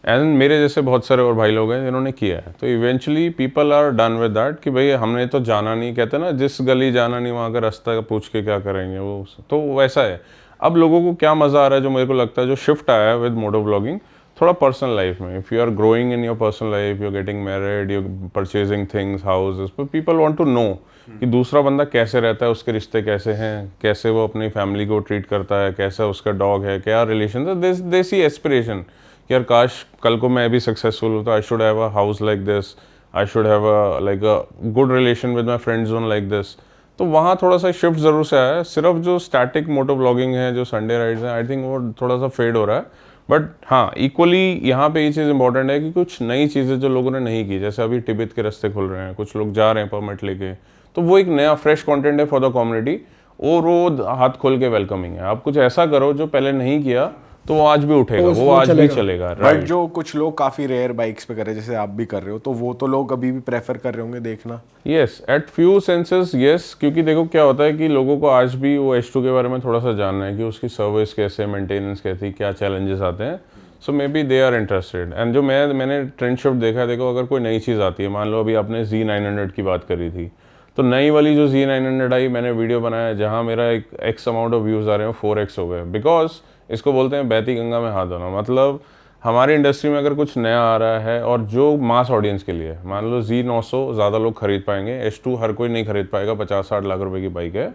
एंड मेरे जैसे बहुत सारे और भाई लोग हैं जिन्होंने किया है। तो eventually people are done with that कि भाई हमने तो जाना नहीं, कहते ना जिस गली जाना नहीं वहाँ का रास्ता पूछ के क्या करेंगे वो, तो वैसा है। अब लोगों को क्या मज़ा आ रहा है, जो मेरे को लगता है जो शिफ्ट आया है विद मोटो ब्लॉगिंग, थोड़ा पर्सनल लाइफ में, if you are growing in your personal life, you are getting married, you purchasing things, houses, people want to know कि दूसरा बंदा कैसे रहता है, उसके रिश्ते कैसे हैं, कैसे वो अपनी फैमिली को ट्रीट करता है, कैसा उसका डॉग है, क्या रिलेशन है। दे सी एस्पिरेशन कि यार काश कल को मैं भी सक्सेसफुल हूँ तो I should have a house like this, I should have a like a good relation with my friend zone like this. तो वहाँ थोड़ा सा शिफ्ट ज़रूर से आया है। सिर्फ जो स्टैटिक मोटो ब्लॉगिंग है, जो संडे राइड्स हैं, आई थिंक वो थोड़ा सा फेड हो रहा है। बट हाँ, इक्वली यहाँ पे ये चीज़ इंपॉर्टेंट है कि कुछ नई चीज़ें जो लोगों ने नहीं की, जैसे अभी तिब्बत के रास्ते खुल रहे हैं, कुछ लोग जा रहे हैं परमिट लेके, तो वो एक नया फ्रेश कंटेंट है फॉर द कम्युनिटी और वो हाथ खोल के वेलकमिंग है। आप कुछ ऐसा करो जो पहले नहीं किया तो वो आज भी उठेगा, वो आज भी चलेगा। बट जो कुछ लोग काफी रेयर बाइक्स पे कर रहे हैं, जैसे आप भी कर रहे हो, तो वो तो लोग अभी भी प्रेफर कर रहे होंगे देखना। Yes, eight few senses yes, क्योंकि देखो क्या होता है कि लोगों को आज भी वो H2 के बारे में थोड़ा सा जानना है कि उसकी सर्विस कैसे, मेंटेनेंस कैसी, क्या चैलेंजेस आते हैं। So maybe they are interested. And जो मैंने ट्रेंड शिफ्ट देखा है, देखो अगर कोई नई चीज़ आती है, मान लो अभी आपने Z900 की बात करी थी, तो नई वाली जो Z900 आई, मैंने वीडियो बनाया जहाँ मेरा एक एक्स अमाउंट ऑफ व्यूज़ आ रहे हैं, 4x हो गए। बिकॉज इसको बोलते हैं बहती गंगा में हाथ धोना। मतलब हमारी इंडस्ट्री में अगर कुछ नया आ रहा है और जो मास ऑडियंस के लिए, मान लो Z900 ज़्यादा लोग खरीद पाएंगे, H2 हर कोई नहीं खरीद पाएगा, 50-60 लाख रुपए की बाइक है,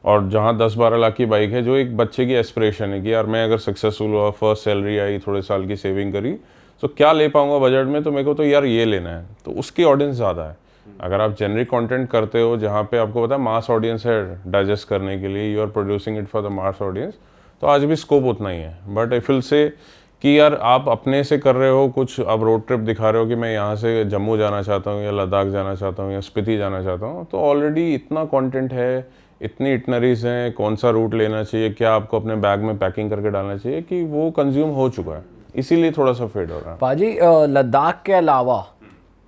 और जहाँ 10-12 लाख की बाइक है, जो एक बच्चे की एस्पिरेशन है कि यार मैं अगर सक्सेसफुल हुआ, फर्स्ट सैलरी आई, थोड़े साल की सेविंग करी, तो क्या ले पाऊंगा बजट में, तो मेरे को तो यार ये लेना है, तो उसकी ऑडियंस ज़्यादा है। अगर आप जेनरिक कंटेंट करते हो जहाँ पे आपको पता है मास ऑडियंस है डाइजेस्ट करने के लिए, you are producing it for the mass audience, तो आज भी स्कोप उतना ही है। बट आई फील से कि यार आप अपने से कर रहे हो कुछ, अब रोड ट्रिप दिखा रहे हो कि मैं यहाँ से जम्मू जाना चाहता हूँ या लद्दाख जाना चाहता हूँ या स्पीति जाना चाहता हूँ, तो ऑलरेडी इतना कंटेंट है, इतनी इटनरीज हैं, कौन सा रूट लेना चाहिए, क्या आपको अपने बैग में पैकिंग करके डालना चाहिए, कि वो कंज्यूम हो चुका है, इसीलिए थोड़ा सा फेड हो रहा है। पाजी, लद्दाख के अलावा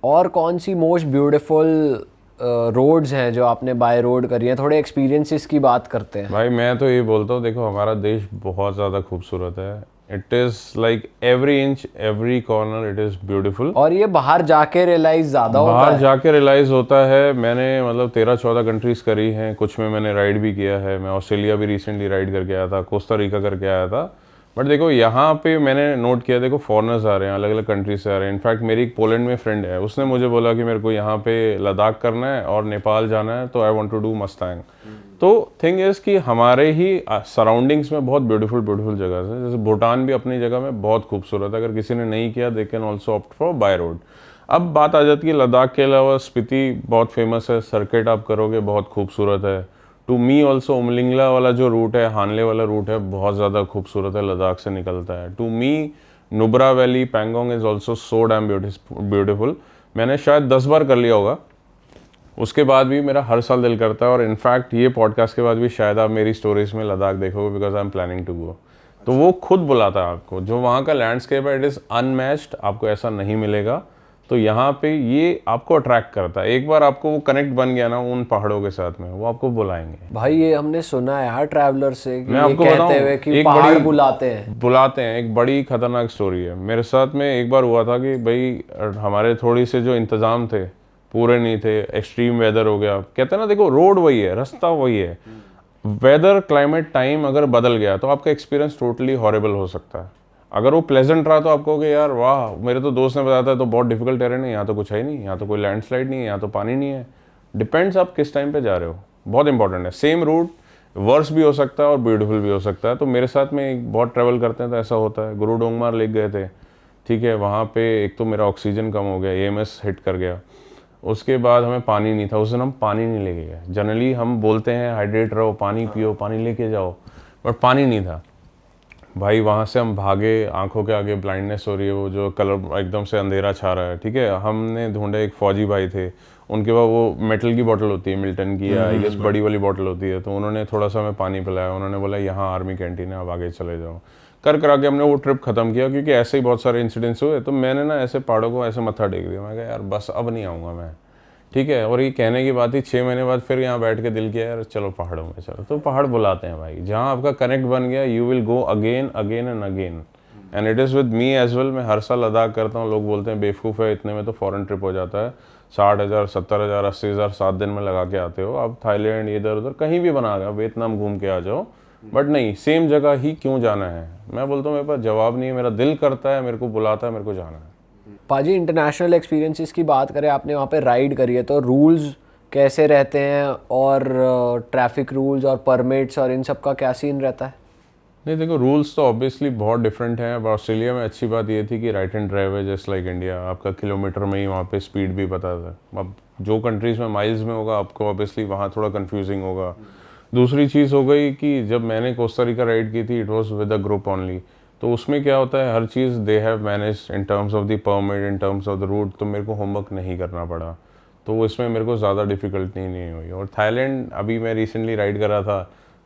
और कौन सी मोस्ट ब्यूटीफुल रोड्स हैं जो आपने बाय रोड करी हैं, थोड़े एक्सपीरियंसेस की बात करते हैं। भाई मैं तो ये बोलता हूँ, देखो हमारा देश बहुत ज़्यादा खूबसूरत है। It is like every inch every corner it is beautiful. और ये बाहर जाके रियलाइज ज़्यादा होता बाहर है। जाके रियलाइज़ होता है। मैंने मतलब 13-14 कंट्रीज़ करी हैं, कुछ में मैंने राइड भी किया है। मैं ऑस्ट्रेलिया भी रिसेंटली राइड करके आया था, कोस्टा रिका करके आया था। बट देखो यहाँ पे मैंने नोट किया, देखो फॉरेनर्स आ रहे हैं, अलग अलग कंट्री से आ रहे हैं। इनफैक्ट मेरी एक पोलैंड में फ्रेंड है, उसने मुझे बोला कि मेरे को यहाँ पे लद्दाख करना है और नेपाल जाना है, तो आई वांट टू डू मस्तांग। तो थिंग इज़ कि हमारे ही सराउंडिंग्स में बहुत ब्यूटीफुल जगह है। जैसे भूटान भी अपनी जगह में बहुत खूबसूरत है। अगर किसी ने नहीं किया, they can also opt for by road. अब बात आ जाती है लद्दाख के अलावा स्पीति बहुत फेमस है, सर्किट आप करोगे बहुत खूबसूरत है। टू मी ऑल्सो उमलिंगला वाला जो रूट है, हानले वाला रूट है, बहुत ज़्यादा खूबसूरत है, लद्दाख से निकलता है। To me Nubra valley Pangong is also so damn beautiful. मैंने शायद 10 बार कर लिया होगा, उसके बाद भी मेरा हर साल दिल करता है। और इनफैक्ट ये पॉडकास्ट के बाद भी शायद आप मेरी स्टोरीज में लद्दाख देखोगे, because I am planning to go. तो वो खुद बुलाता है आपको। जो वहाँ का लैंडस्केप है, इट इज़ अनमैच्ड, आपको ऐसा नहीं मिलेगा। तो यहाँ पे ये आपको अट्रैक्ट करता है। एक बार आपको वो कनेक्ट बन गया ना उन पहाड़ों के साथ में, वो आपको बुलाएंगे। भाई ये हमने सुना है हर ट्रैवलर से कि मैं ये आपको कहते बताऊं, हुए कि एक पहाड़ बड़ी बुलाते हैं। एक बड़ी खतरनाक स्टोरी है। मेरे साथ में एक बार हुआ था कि भाई हमारे थोड़ी से जो इंतजाम थे पूरे नहीं थे, एक्सट्रीम वेदर हो गया। कहते हैं ना, देखो रोड वही है, रास्ता वही है, वेदर क्लाइमेट टाइम अगर बदल गया तो आपका एक्सपीरियंस टोटली हॉरेबल हो सकता है। अगर वो प्लेजेंट रहा तो आप कहोगे यार वाह, मेरे तो दोस्त ने बताया था तो बहुत डिफिकल्ट टेरेन है, यहाँ तो कुछ है ही नहीं, यहाँ तो कोई लैंडस्लाइड नहीं है, यहाँ तो पानी नहीं है। डिपेंड्स आप किस टाइम पे जा रहे हो, बहुत इंपॉर्टेंट है। सेम रूट वर्स भी हो सकता है और ब्यूटीफुल भी हो सकता है। तो मेरे साथ में एक बहुत ट्रैवल करते हैं तो ऐसा होता है। गुरु डोंगमार लेक गए थे, ठीक है, वहाँ पे एक तो मेरा ऑक्सीजन कम हो गया, AMS हिट कर गया। उसके बाद हमें पानी नहीं था, उस दिन हम पानी नहीं लेके गए। जनरली हम बोलते हैं हाइड्रेट रहो, पानी पियो, पानी लेके जाओ, बट पानी नहीं था। भाई वहाँ से हम भागे, आंखों के आगे ब्लाइंडनेस हो रही है, वो जो कलर एकदम से अंधेरा छा रहा है, ठीक है। हमने ढूंढे, एक फौजी भाई थे, उनके पास वो मेटल की बोतल होती है, मिल्टन की या आई गेस बड़ी वाली बोतल होती है, तो उन्होंने थोड़ा सा हमें पानी पिलाया। उन्होंने बोला यहाँ आर्मी कैंटीन है, आप आगे चले जाओ। करा के हमने वो ट्रिप ख़त्म किया, क्योंकि ऐसे ही बहुत सारे इंसिडेंट्स हुए। तो मैंने ना ऐसे पहाड़ों को ऐसे मत्था टेक दिया, मैं कहा यार बस अब नहीं आऊँगा मैं, ठीक है। और ये कहने की बात ही 6 महीने बाद फिर यहाँ बैठ के दिल किया यार चलो पहाड़ों में चलो। तो पहाड़ बुलाते हैं भाई, जहाँ आपका कनेक्ट बन गया, you will go again and again. And it is with me as well. मैं हर साल लद्दाख करता हूँ। लोग बोलते हैं बेवकूफ़ है, इतने में तो फॉरेन ट्रिप हो जाता है, 60,000 70,000 80,000 7 दिन में लगा के आते हो आप। थाईलैंड इधर उधर कहीं भी बना गया, वियतनाम घूम के आ जाओ, बट नहीं, सेम जगह ही क्यों जाना है। मैं बोलता हूँ मेरे पास जवाब नहीं है, मेरा दिल करता है, मेरे को बुलाता है, मेरे को जाना है। पाजी इंटरनेशनल एक्सपीरियंसेस की बात करें, आपने वहाँ पे राइड करी है, तो रूल्स कैसे रहते हैं और ट्रैफिक रूल्स और परमिट्स और इन सब का क्या सीन रहता है? नहीं देखो, रूल्स तो ऑब्वियसली बहुत डिफरेंट हैं। अब ऑस्ट्रेलिया में अच्छी बात ये थी कि राइट एंड ड्राइव है, जस्ट लाइक इंडिया। आपका किलोमीटर में ही वहाँ पे स्पीड भी पता था। अब जो कंट्रीज़ में माइल्स में होगा, आपको ऑब्वियसली वहाँ थोड़ा कंफ्यूजिंग होगा। दूसरी चीज़ हो गई कि जब मैंने कोस्टा रिका राइड की थी, it was with a group only. तो उसमें क्या होता है, हर चीज़ they have manage in terms of the permit, in terms of the route. तो मेरे को होमवर्क नहीं करना पड़ा, तो इसमें मेरे को ज़्यादा डिफ़िकल्टी नहीं हुई। और थाईलैंड अभी मैं रिसेंटली राइड करा था,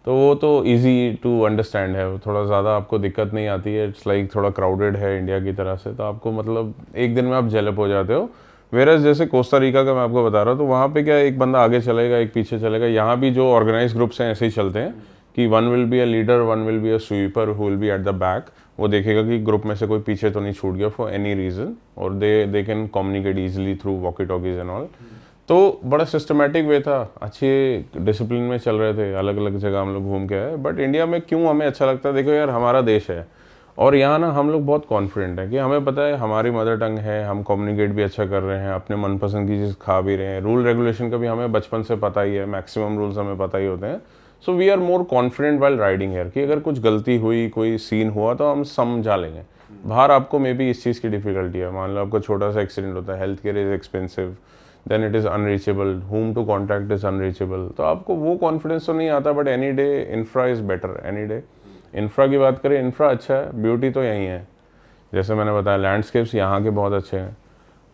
तो वो तो इजी टू अंडरस्टैंड है, थोड़ा ज़्यादा आपको दिक्कत नहीं आती है। इट्स लाइक थोड़ा क्राउडेड है इंडिया की तरह से, तो आपको मतलब एक दिन में आप जेलप हो जाते हो। वेरस जैसे कोस्टा रिका का मैं आपको बता रहा हूँ, तो वहाँ पे क्या, एक बंदा आगे चलेगा, एक पीछे चलेगा। यहाँ भी जो ऑर्गेनाइज ग्रुप्स हैं ऐसे ही चलते हैं कि one will be a leader, one will be a sweeper who will be at the back. वो देखेगा कि ग्रुप में से कोई पीछे तो नहीं छूट गया फॉर एनी रीज़न, और they can communicate easily through walkie talkies and all. तो बड़ा सिस्टमेटिक वे था, अच्छे डिसिप्लिन में चल रहे थे। अलग अलग जगह हम लोग घूम के आए। बट इंडिया में क्यों हमें अच्छा लगता है, देखो यार हमारा देश है, और यहाँ ना हम लोग बहुत कॉन्फिडेंट हैं कि हमें पता है हमारी मदर टंग है, हम कम्युनिकेट भी अच्छा कर रहे हैं, अपने मनपसंद की चीज़ खा भी रहे हैं। रूल रेगुलेशन का भी हमें बचपन से पता ही है, मैक्सिमम रूल्स हमें पता ही होते हैं। So we are more confident while riding here कि अगर कुछ गलती हुई, कोई सीन हुआ, तो हम समझा लेंगे। बाहर आपको मे बी इस चीज़ की डिफिकल्टी है। मान लो आपको छोटा सा एक्सीडेंट होता है, health care is expensive, then it is unreachable, whom to contact is unreachable. तो आपको वो कॉन्फिडेंस तो नहीं आता। But any day infra is better, any day. Infra की बात करें, इंफ्रा अच्छा है, ब्यूटी तो यहीं है। जैसे मैंने बताया, लैंडस्केप्स यहाँ के बहुत अच्छे हैं,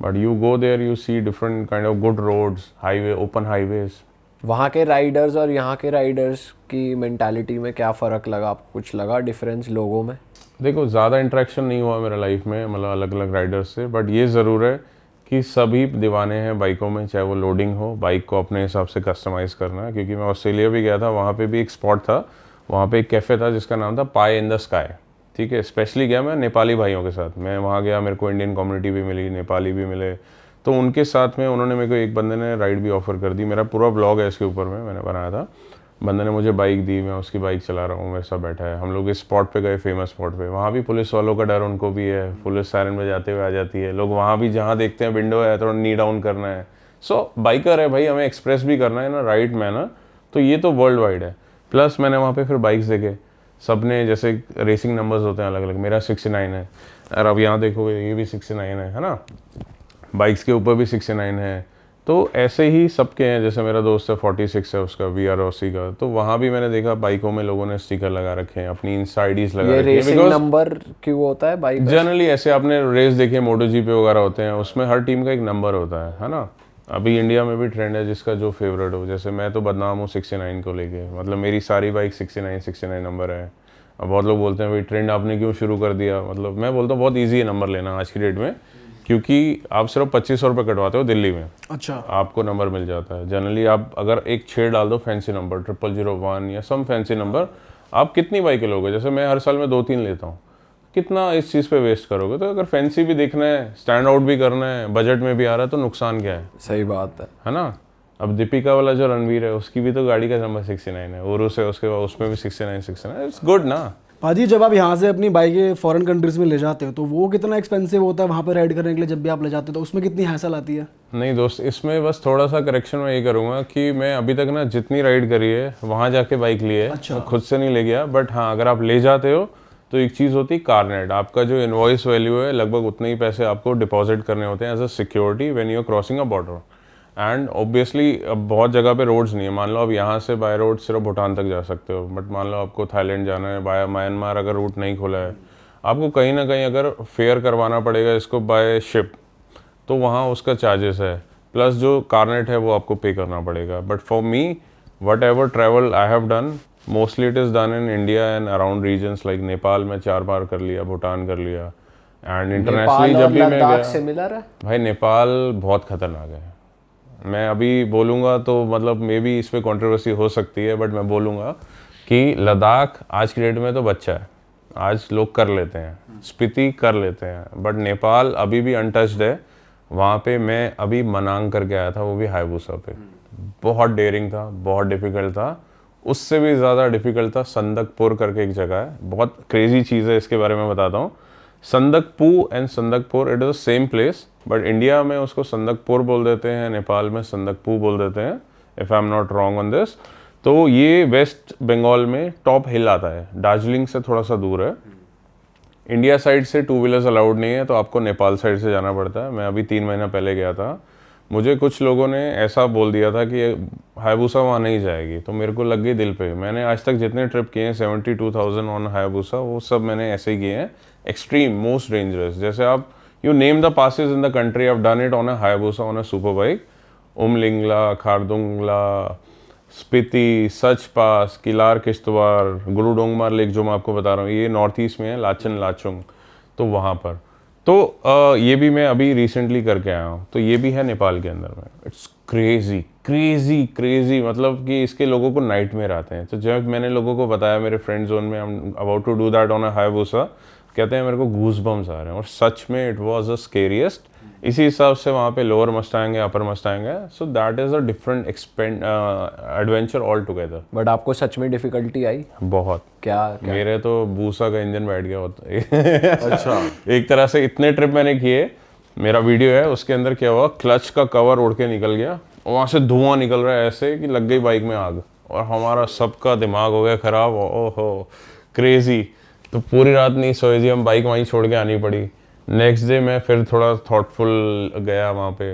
but you go there, you see different kind of good roads, highway, open highways. वहाँ के राइडर्स और यहाँ के राइडर्स की मेंटालिटी में क्या फ़र्क लगा आपको? कुछ लगा डिफरेंस लोगों में? देखो ज़्यादा इंटरेक्शन नहीं हुआ मेरा लाइफ में, मतलब अलग अलग राइडर्स से। बट ये ज़रूर है कि सभी दीवाने हैं बाइकों में, चाहे वो लोडिंग हो, बाइक को अपने हिसाब से कस्टमाइज़ करना है। क्योंकि मैं ऑस्ट्रेलिया भी गया था, वहाँ पे भी एक स्पॉट था, वहाँ पे एक कैफ़े था जिसका नाम था पाई इन द स्काई, ठीक है। स्पेशली गया मैं नेपाली भाइयों के साथ, मैं वहाँ गया, मेरे को इंडियन कम्युनिटी भी मिली, नेपाली भी मिले, तो उनके साथ में उन्होंने मेरे को, एक बंदे ने राइड भी ऑफ़र कर दी। मेरा पूरा ब्लॉग है इसके ऊपर में, मैंने बनाया था। बंदे ने मुझे बाइक दी, मैं उसकी बाइक चला रहा हूँ, वैसा बैठा है। हम लोग इस स्पॉट पे गए, फेमस स्पॉट पे, वहाँ भी पुलिस वालों का डर उनको भी है, पुलिस सायरन बजाते हुए आ जाती है, लोग वहाँ भी जहाँ देखते हैं विंडो है थोड़ा नी डाउन करना है। सो बाइकर है भाई, हमें एक्सप्रेस भी करना है ना राइट मैनर, तो ये तो वर्ल्ड वाइड है। प्लस मैंने वहाँ पे फिर बाइक्स देखे, सब ने जैसे रेसिंग नंबर्स होते हैं अलग अलग, मेरा 69 है, और अब यहाँ देखोगे ये भी 69 है ना, बाइक्स के ऊपर भी 69 है। तो ऐसे ही सबके हैं, जैसे मेरा दोस्त है 46 है उसका, VROC का, तो वहाँ भी मैंने देखा बाइकों में लोगों ने स्टिकर लगा रखे हैं, अपनी इंस्टा आईडीज लगा ये रखी है। रेसिंग नंबर क्यों होता है बाइक? जनरली ऐसे आपने रेस देखे, MotoGP वगैरह होते हैं, उसमें हर टीम का एक नंबर होता है ना। अभी इंडिया में भी ट्रेंड है जिसका जो फेवरेट हो, जैसे मैं तो बदनाम हूँ 69 को लेके, मतलब मेरी सारी बाइक 69 नंबर है। अब बहुत लोग बोलते हैं भाई ट्रेंड आपने क्यों शुरू कर दिया, मतलब मैं बोलता हूँ बहुत ईजी है नंबर लेना आज की डेट में, क्योंकि आप सिर्फ 2500 रुपये कटवाते हो दिल्ली में, अच्छा, आपको नंबर मिल जाता है। जनरली आप अगर एक 6 डाल दो फैंसी नंबर 0001 या सम फैंसी नंबर, आप कितनी बाइकें लोगे? जैसे मैं हर साल में 2-3 लेता हूँ, कितना इस चीज़ पे वेस्ट करोगे? तो अगर फैंसी भी देखना है, स्टैंड आउट भी करना है, बजट में भी आ रहा है, तो नुकसान क्या है? सही बात है ना। अब दीपिका वाला जो रणवीर है, उसकी भी तो गाड़ी का नंबर 69 है, उरुस है उसके बाद, उसमें भी 69 इट्स गुड ना। पाजी जब आप यहाँ से अपनी बाइकें फॉरेन कंट्रीज में ले जाते हो तो वो कितना एक्सपेंसिव होता है वहाँ पर राइड करने के लिए? जब भी आप ले जाते हो तो उसमें कितनी हैसल आती है? नहीं दोस्त, इसमें बस थोड़ा सा करेक्शन मैं ये करूँगा कि मैं अभी तक ना जितनी राइड करी है वहाँ जाके बाइक ली है, अच्छा। खुद से नहीं ले गया। बट हाँ, अगर आप ले जाते हो तो एक चीज़ होती है कारनेट, आपका जो इनवॉइस वैल्यू है लगभग उतने ही पैसे आपको डिपॉजिट करने होते हैं as a security when you are crossing a border. And obviously अब बहुत जगह पे रोड्स नहीं है, मान लो आप यहाँ से बाय रोड सिर्फ भूटान तक जा सकते हो, बट मान लो आपको थाईलैंड जाना है बाय म्यांमार, अगर रूट नहीं खुला है, आपको कहीं ना कहीं अगर फेयर करवाना पड़ेगा इसको बाय शिप, तो वहाँ उसका चार्जेस है, प्लस जो कारनेट है वो आपको पे करना पड़ेगा। But for me whatever travel I have done, mostly it is done in India and around regions like Nepal में 4 बार कर लिया, भूटान कर लिया, एंड इंटरनेशनली जब भी मैं गया। सिमिलर है भाई नेपाल बहुत खतरनाक है, मैं अभी बोलूँगा तो मतलब मे बी इस पर कॉन्ट्रोवर्सी हो सकती है, बट मैं बोलूँगा कि लद्दाख आज की डेट में तो बच्चा है, आज लोग कर लेते हैं, स्पीति कर लेते हैं, बट नेपाल अभी भी अनटच्ड है। वहाँ पे मैं अभी मनांग करके आया था, वो भी हायबूसा पे, बहुत डेयरिंग था, बहुत डिफ़िकल्ट था। उससे भी ज़्यादा डिफ़िकल्ट था संदकपुर करके एक जगह है, बहुत क्रेजी चीज़ है, इसके बारे में बताता हूँ। Sandakphu and Sandakpur it is the same place, but India में उसको संदकपुर बोल देते हैं, नेपाल में संदकपू बोल देते हैं, if I am not wrong on this. तो ये वेस्ट बंगाल में टॉप हिल आता है, दार्जिलिंग से थोड़ा सा दूर है। इंडिया साइड से 2 व्हीलर्स अलाउड नहीं है, तो आपको नेपाल साइड से जाना पड़ता है। मैं अभी 3 महीना पहले गया था, मुझे कुछ लोगों ने ऐसा बोल दिया था कि हायबूसा वहाँ नहीं जाएगी, तो मेरे को लग गई दिल पे। मैंने आज तक जितने ट्रिप किए हैं 72,000 ऑन हायबूसा, वो सब मैंने ऐसे ही किए हैं, एक्सट्रीम मोस्ट डेंजरस। जैसे आप you name the passes in the country, I have done it on a Hayabusa on a super bike. Umlingla, Khardungla, Spiti, Sach Pass, Kilar Kishtwar, Guru Dongmar lake जो मैं आपको बता रहा हूँ, ये नॉर्थ ईस्ट में है, लाचन लाचुंग, तो वहाँ पर। तो ये भी मैं अभी रिसेंटली करके आया हूँ, तो ये भी है नेपाल के अंदर में। इट्स क्रेजी क्रेजी क्रेजी, मतलब कि इसके लोगों को नाइटमेयर आते हैं। तो जब मैंने लोगों को बताया मेरे फ्रेंड जोन में, I am about to do that on a Hayabusa, कहते हैं मेरे को गूज बम्स आ रहे हैं, और सच में इट वाज द स्केरियस्ट। इसी हिसाब से वहाँ पे लोअर मस्टैंग है, अपर मस्टैंग है, so that is a different adventure all together. But आपको सच में डिफिकल्टी आई? बहुत। क्या मेरे तो बूसा का इंजन बैठ गया होता। अच्छा। एक तरह से इतने ट्रिप मैंने किए, मेरा वीडियो है उसके अंदर क्या हुआ, क्लच का कवर उड़ के निकल गया, और वहाँ से धुआं निकल रहा है ऐसे कि लग गई बाइक में आग, और हमारा सबका दिमाग हो गया ख़राब। ओहो क्रेजी। तो पूरी रात नहीं सोए जी, हम बाइक वहीं छोड़ के आनी पड़ी। नेक्स्ट डे मैं फिर थोड़ा थॉटफुल गया वहाँ पे,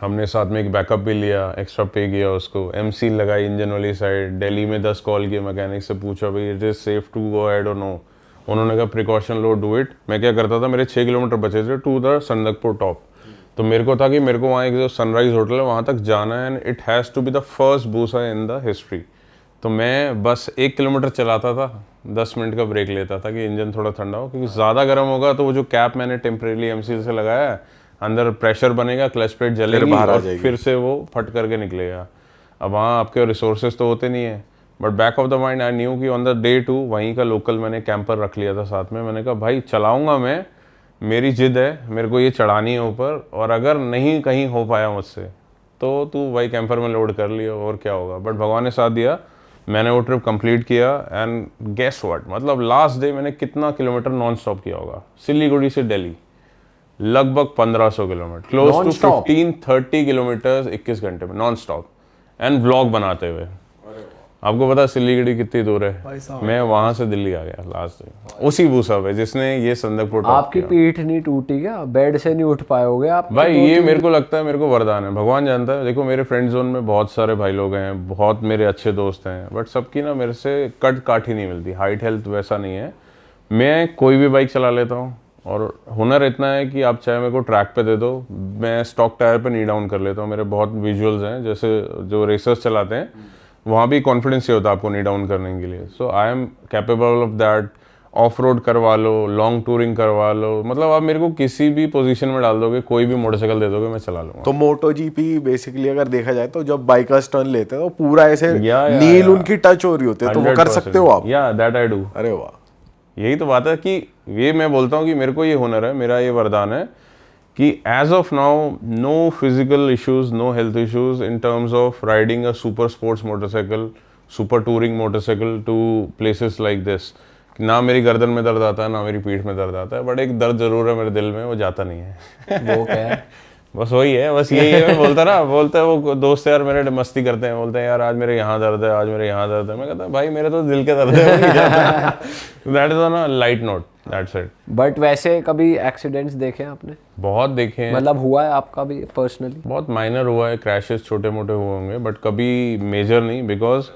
हमने साथ में एक बैकअप भी लिया, एक्स्ट्रा पे किया उसको, MC लगाई इंजन वाली साइड, दिल्ली में 10 कॉल किए, मैकेनिक से पूछा भाई it is safe to go ahead और नो, उन्होंने कहा प्रिकॉशन लो, डू इट। मैं क्या करता था, मेरे 6 किलोमीटर बचे थे टू द संदकपुर टॉप, तो मेरे को था कि मेरे को वहाँ एक जो सनराइज होटल है वहाँ तक जाना है, and it has to be the first बूसा इन द हिस्ट्री। तो मैं बस 1 किलोमीटर चलाता था, 10 मिनट का ब्रेक लेता था कि इंजन थोड़ा ठंडा हो, क्योंकि ज़्यादा गर्म होगा तो वो जो कैप मैंने टेम्परेरी MC से लगाया है, अंदर प्रेशर बनेगा, क्लच प्लेट जलेगी बाहर आ और जाएगी। फिर से वो फट करके निकलेगा। अब वहाँ आपके रिसोर्सेज तो होते नहीं है, but back of the mind I knew कि ऑन द डे 2 वहीं का लोकल मैंने कैंपर रख लिया था साथ में। मैंने कहा भाई चलाऊंगा मैं, मेरी जिद है, मेरे को ये चढ़ानी है ऊपर, और अगर नहीं कहीं हो पाया मुझसे तो तू भाई कैंपर में लोड कर लियो और क्या होगा। बट भगवान ने साथ दिया, मैंने वो ट्रिप कंप्लीट किया एंड गेस व्हाट, मतलब लास्ट डे मैंने कितना किलोमीटर नॉन स्टॉप किया होगा, सिलीगुड़ी से दिल्ली लगभग 1500 kilometre, close to Non-stop? 15-30 kilometre 21 घंटे में नॉन स्टॉप एंड व्लॉग बनाते हुए। आपको पता है सिलीगुड़ी कितनी दूर है? मैं वहां से दिल्ली आ गया लास्ट डे, उसी बूसा पे जिसने ये संदक को टॉप आपकी किया। पीठ नहीं टूटी क्या? बेड से नहीं उठ पाए होगे आप? भाई ये मेरे को लगता है, मेरे को वरदान है, भगवान जानता है। देखो मेरे फ्रेंड जोन में बहुत सारे भाई लोग हैं, बहुत मेरे अच्छे दोस्त हैं, बट सबकी ना मेरे से कट काठ ही नहीं मिलती। हाइट हेल्थ वैसा नहीं है, मैं कोई भी बाइक चला लेता हूँ, और हुनर इतना है कि आप चाहे मेरे को ट्रैक पे दे दो, मैं स्टॉक टायर पे नी डाउन कर लेता हूँ। मेरे बहुत विजुअल्स हैं, जैसे जो रेसर्स चलाते हैं वहाँ भी कॉन्फिडेंस ही होता है आपको नी डाउन करने के लिए। So I am capable of that. Off road करवा लो, लॉन्ग टूरिंग करवा लो, मतलब आप मेरे को किसी भी पोजीशन में डाल दोगे, कोई भी मोटरसाइकिल दे दोगे, मैं चला लूंगा। तो मोटो जीपी बेसिकली अगर देखा जाए तो जब बाइकर्स टर्न लेते हैं तो पूरा ऐसे या, नील उनकी टच हो रही होती है, तो वो कर सकते हो आप? या दैट आई डू। अरे वाह, यही तो बात है कि ये मैं बोलता हूँ कि मेरे को ये हुनर है, मेरा ये वरदान है कि as of now no physical issues, no health issues in terms of riding a super sports motorcycle, super touring motorcycle to places like this. ना मेरी गर्दन में दर्द आता है, ना मेरी पीठ में दर्द आता है, बट एक दर्द जरूर है मेरे दिल में, वो जाता नहीं है। वो क्या है? बस वही है, बस यही है। मैं बोलता ना, बोलते हैं वो दोस्त यार मेरे मस्ती करते हैं, बोलते हैं यार आज मेरे यहाँ दर्द है, आज मेरे यहाँ दर्द है। मैं कहता भाई मेरे तो दिल के दर्द है, that is on a light note, that's it. But वैसे कभी एक्सीडेंट्स देखे हैं आपने? बहुत देखे हैं, मतलब हुआ है आपका भी पर्सनली? बहुत माइनर हुआ है, क्रैशेस छोटे मोटे हुए होंगे, बट कभी मेजर नहीं। बिकॉज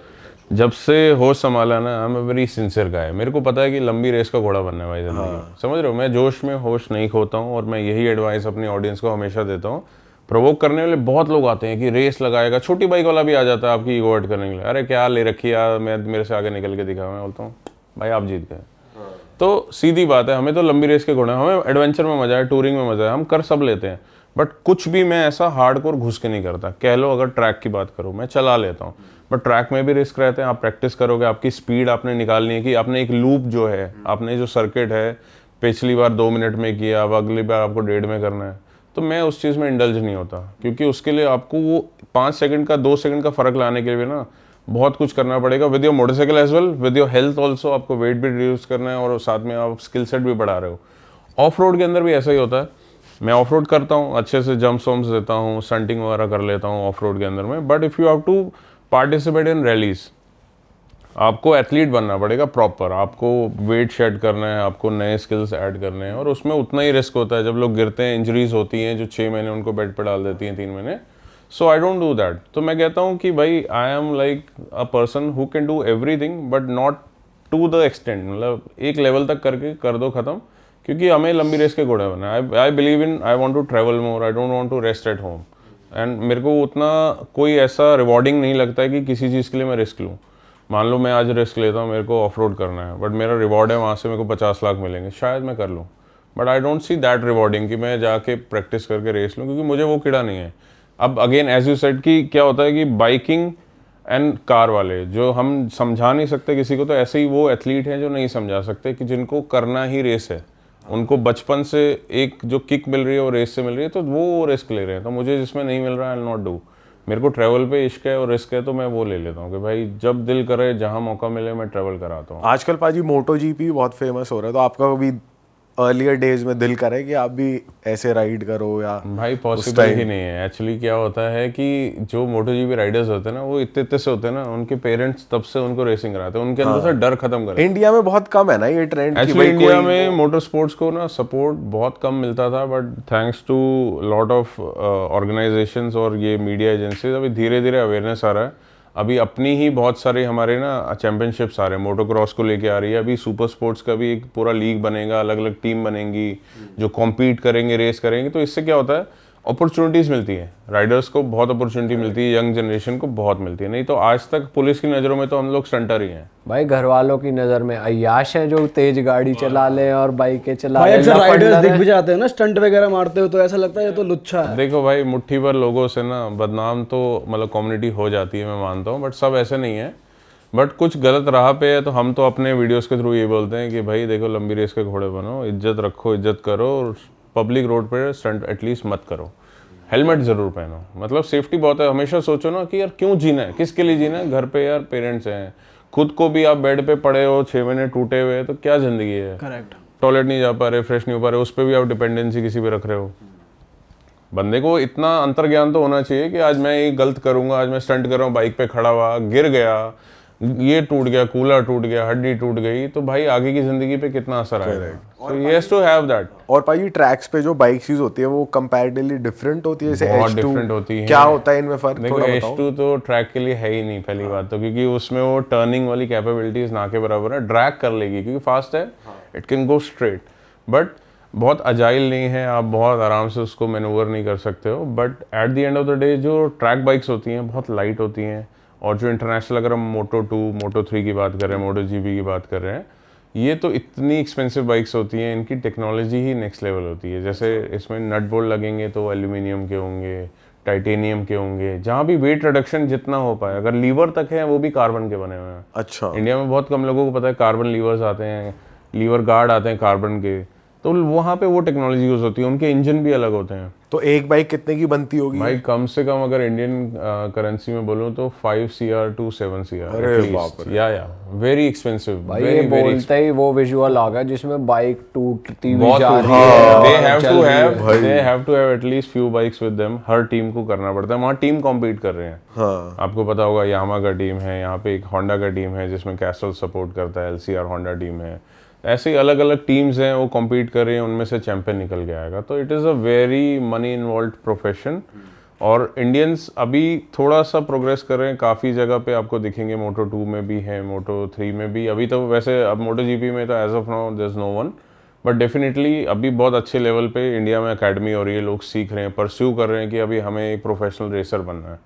जब से होश संभाला ना, I am a very sincere guy. मेरे को पता है कि लंबी रेस का घोड़ा बनना है भाई जिंदगी, समझ रहे हो? मैं जोश में होश नहीं खोता हूँ, और मैं यही एडवाइस अपनी ऑडियंस को हमेशा देता हूँ। प्रोवोक करने वाले बहुत लोग आते हैं कि रेस लगाएगा, छोटी बाइक वाला भी आ जाता है आपकी ईगो हर्ट करने के लिए, अरे क्या ले रखी यार, मैं मेरे से आगे निकल के दिखा। मैं बोलता हूँ भाई आप जीत गए। तो सीधी बात है, हमें तो लंबी रेस के घोड़े, हमें एडवेंचर में मजा है, टूरिंग में मजा है, हम कर सब लेते हैं, बट कुछ भी मैं ऐसा हार्डकोर घुस के नहीं करता। कह लो अगर ट्रैक की बात करूँ, मैं चला लेता हूँ, बट ट्रैक में भी रिस्क रहते हैं। आप प्रैक्टिस करोगे, आपकी स्पीड आपने निकालनी है कि आपने एक लूप जो है, आपने जो सर्किट है पिछली बार 2 मिनट में किया, अब अगली बार आपको 1.5 में करना है। तो मैं उस चीज़ में इंडल्ज नहीं होता, क्योंकि उसके लिए आपको वो 5 सेकंड का 2 सेकंड का फर्क लाने के लिए ना बहुत कुछ करना पड़ेगा, with your motorcycle as well, with your health also. आपको वेट भी रिड्यूस करना है और साथ में आप स्किल सेट भी बढ़ा रहे हो। ऑफ रोड के अंदर भी ऐसा ही होता है। मैं ऑफ रोड करता हूँ, अच्छे से जंप्स वम्प्स देता हूँ, स्टंटिंग वगैरह कर लेता हूँ ऑफ रोड के अंदर में, but if you have to participate in rallies, आपको एथलीट बनना पड़ेगा प्रॉपर। आपको वेट शेड करना है, आपको नए स्किल्स ऐड करने हैं, और उसमें उतना ही रिस्क होता है। जब लोग गिरते हैं, इंजरीज होती हैं जो 6 महीने उनको बेड पर डाल देती हैं, 3 महीने। So I don't do that. तो मैं कहता हूँ कि भाई I am like a person who can do everything, but not to the extent. मतलब एक लेवल तक करके कर दो खत्म, क्योंकि हमें लंबी रेस के घोड़े बनना है। I believe in, I want to travel more, I don't want to rest at home. And मेरे को उतना कोई ऐसा रिवॉर्डिंग नहीं लगता है कि किसी चीज़ के लिए मैं रिस्क लूँ। मान लो मैं आज रिस्क लेता हूँ, मेरे को ऑफ रोड करना है, बट मेरा रिवॉर्ड है वहाँ से मेरे को 50 लाख मिलेंगे, शायद मैं कर लूँ, but I don't see that rewarding कि मैं जाके प्रैक्टिस करके रेस लूँ, क्योंकि मुझे वो कीड़ा नहीं है। अब अगेन एज यू सेड कि क्या होता है कि बाइकिंग एंड कार वाले जो हम समझा नहीं सकते किसी को, तो ऐसे ही वो एथलीट हैं जो नहीं समझा सकते कि जिनको करना ही रेस है, उनको बचपन से एक जो किक मिल रही है वो रेस से मिल रही है, तो वो रिस्क ले रहे हैं। तो मुझे जिसमें नहीं मिल रहा है, आई विल नॉट डू। मेरे को ट्रैवल पे इश्क है और रिस्क है, तो मैं वो ले लेता हूँ कि भाई जब दिल करे, जहाँ मौका मिले, मैं ट्रैवल कराता हूँ। आजकल पाजी मोटो जीपी बहुत फेमस हो रहा है, तो आपका कभी अर्लियर डेज में दिल करे कि आप भी ऐसे राइड करो? या भाई पॉसिबल ही नहीं है। एक्चुअली क्या होता है कि जो मोटो जीपी राइडर्स होते हैं ना, वो इतने से होते हैं ना, उनके पेरेंट्स तब से उनको रेसिंग कराते हैं, उनके अंदर से डर खत्म कर। इंडिया में बहुत कम है ना ये ट्रेंड? एक्चुअली इंडिया में मोटर स्पोर्ट्स को ना सपोर्ट बहुत कम मिलता था, but thanks to lot of organisations और ये मीडिया एजेंसीज अभी धीरे धीरे अवेयरनेस आ रहा है। अभी अपनी ही बहुत सारे हमारे ना चैंपियनशिप्स आ रहे हैं, मोटोक्रॉस को लेके आ रही है। अभी सुपर स्पोर्ट्स का भी एक पूरा लीग बनेगा, अलग अलग टीम बनेंगी जो कॉम्पीट करेंगे, रेस करेंगे। तो इससे क्या होता है, अपॉर्चुनिटीज़ मिलती है, राइडर्स को बहुत अपॉर्चुनिटी मिलती है, यंग जनरेशन को बहुत मिलती है। नहीं तो आज तक पुलिस की नज़रों में तो हम लोग स्टंटर ही हैं। भाई घर वालों की नज़र में अय्याश हैं जो तेज गाड़ी चला ले और बाइकें चला भाई ले, अक्सर राइडर्स लफंडर दिख हैं। भी जाते हैं ना स्टंट वगैरह मारते हो, तो ऐसा लगता है ये तो लुच्छा है। देखो भाई, मुट्ठी भर लोगों से ना बदनाम तो मतलब कम्युनिटी हो जाती है, मैं मानता हूँ, बट सब ऐसे नहीं है। बट कुछ गलत राह पे है तो हम तो अपने वीडियोस के थ्रू ये बोलते हैं कि भाई देखो, लंबी रेस के घोड़े बनो, इज्जत रखो, इज्जत करो, और पब्लिक रोड पे स्टंट एटलीस्ट मत करो, हेलमेट ज़रूर पहनो। मतलब सेफ्टी बहुत है। हमेशा सोचो ना कि यार क्यों जीना है, किसके लिए जीना है। घर पे यार पेरेंट्स हैं, खुद को भी आप बेड पे पड़े हो 6 महीने टूटे हुए, तो क्या ज़िंदगी है। करेक्ट। टॉयलेट नहीं जा पा रहे, फ्रेश नहीं हो पा रहे, उस पर भी आप डिपेंडेंसी किसी पे रख रहे हो। बंदे को इतना अंतर्ज्ञान तो होना चाहिए कि आज मैं ये गलत करूंगा, आज मैं स्टंट कर रहा हूँ, बाइक पे खड़ा हुआ, गिर गया, ये टूट गया, कूलर टूट गया, हड्डी टूट गई, तो भाई आगे की जिंदगी पे कितना असर आएगा। So he has to have that. और भाई ट्रैक्स पे जो बाइक्स यूज होती है वो कंपैरेटिवली डिफरेंट होती है, जैसे बहुत H2 डिफरेंट होती है। क्या होता है इनमें फर्क, देखो थोड़ा बताओ। H2 तो ट्रैक के लिए है ही नहीं, पहली बात तो, क्योंकि उसमें वो टर्निंग वाली कैपेबिलिटीज ना के बराबर है। ड्रैग कर लेगी क्योंकि फास्ट है, it can go straight, but बहुत अजाइल नहीं है, आप बहुत आराम से उसको मैनूवर नहीं कर सकते हो। But at the end of the day जो ट्रैक बाइक्स होती हैं बहुत लाइट होती हैं, और जो इंटरनेशनल, अगर हम Moto2, Moto3 की बात कर रहे हैं, MotoGP की बात कर रहे हैं, ये तो इतनी एक्सपेंसिव बाइक्स होती हैं, इनकी टेक्नोलॉजी ही नेक्स्ट लेवल होती है। जैसे इसमें नट बोल्ट लगेंगे तो एल्यूमिनियम के होंगे, टाइटेनियम के होंगे, जहाँ भी वेट रिडक्शन जितना हो पाए। अगर लीवर तक है वो भी कार्बन के बने हुए हैं। अच्छा, इंडिया में बहुत कम लोगों को पता है कार्बन लीवर्स आते हैं, लीवर गार्ड आते हैं कार्बन के, तो वहाँ पे वो टेक्नोलॉजी यूज होती है। उनके इंजन भी अलग होते हैं। तो एक बाइक कितने की बनती होगी? भाई कम से कम अगर इंडियन करेंसी में बोलूँ तो 5 CR to 7 CR। अरे बाप रे। या वेरी एक्सपेंसिव। भाई ये बोलते ही वो विजुअल आ गया जिसमें बाइक टूटती हुई बहुत जा रही they है, have to have at least few bikes with them। Her team को करना पड़ता है, वहाँ टीम कॉम्पीट कर रहे हैं। हाँ, आपको पता होगा यामा का टीम है, यहाँ पे एक होंडा का टीम है जिसमें कैस्टल सपोर्ट करता है, LCR होंडा टीम है। ऐसे ही अलग अलग टीम्स हैं, वो कॉम्पीट कर रहे हैं, उनमें से चैंपियन निकल के आएगा। तो it is a very money involve profession. और इंडियंस अभी थोड़ा सा प्रोग्रेस कर रहे हैं, काफ़ी जगह पे आपको दिखेंगे। Moto2 में भी है, Moto3 में भी। अभी तो वैसे अब MotoGP में तो as of now there is no one, but definitely अभी बहुत अच्छे लेवल पे इंडिया में एकेडमी हो रही है, लोग सीख रहे हैं, परस्यू कर रहे हैं कि अभी हमें एक प्रोफेशनल रेसर बनना है।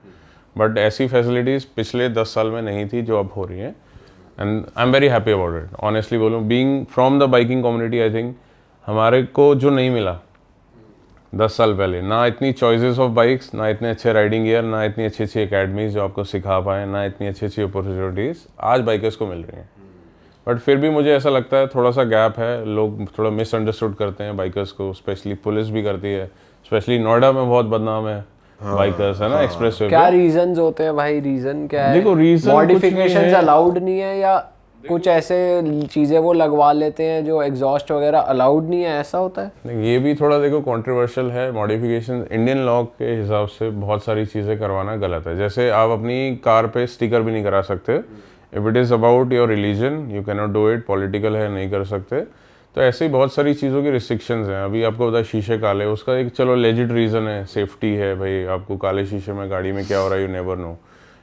बट ऐसी फैसिलिटीज़ पिछले 10 साल में नहीं थी जो अब हो रही हैं, and I am very happy about it. Honestly बोलूँ, being from the biking community, I think हमारे को जो नहीं मिला 10 साल पहले, ना इतनी चॉइसेस ऑफ बाइक्स, ना इतने अच्छे राइडिंग गियर, ना इतनी अच्छी अच्छी अकेडमीज जो आपको सिखा पाए, ना इतनी अच्छी अच्छी अपॉर्चुनिटीज़ आज बाइकर्स को मिल रही हैं। बट फिर भी मुझे ऐसा लगता है थोड़ा सा गैप है, लोग थोड़ा मिसअंडरस्टूड करते हैं बाइकर्स को, स्पेशली पुलिस भी करती है। स्पेशली नोएडा में बहुत बदनाम है बाइकर्स, है ना, एक्सप्रेस वे क्या रीजंस होते हैं भाई? रीजन क्या है? देखो, reason मॉडिफिकेशंस अलाउड नहीं है, या कुछ ऐसे चीजें वो लगवा लेते हैं जो एग्जॉस्ट वगैरह अलाउड नहीं है, ऐसा होता है? ये भी थोड़ा देखो कंट्रोवर्शियल है। मॉडिफिकेशन इंडियन लॉ के हिसाब से बहुत सारी चीज़ें करवाना गलत है। जैसे आप अपनी कार पे स्टिकर भी नहीं करा सकते। If it is about your religion you can not do it. Political है, नहीं कर सकते। तो ऐसे ही बहुत सारी चीज़ों की रिस्ट्रिक्शंस हैं। अभी आपको पता है शीशे काले, उसका एक चलो लेजिट रीज़न है, सेफ्टी है। भाई आपको काले शीशे में गाड़ी में क्या हो रहा है, यू नेवर नो।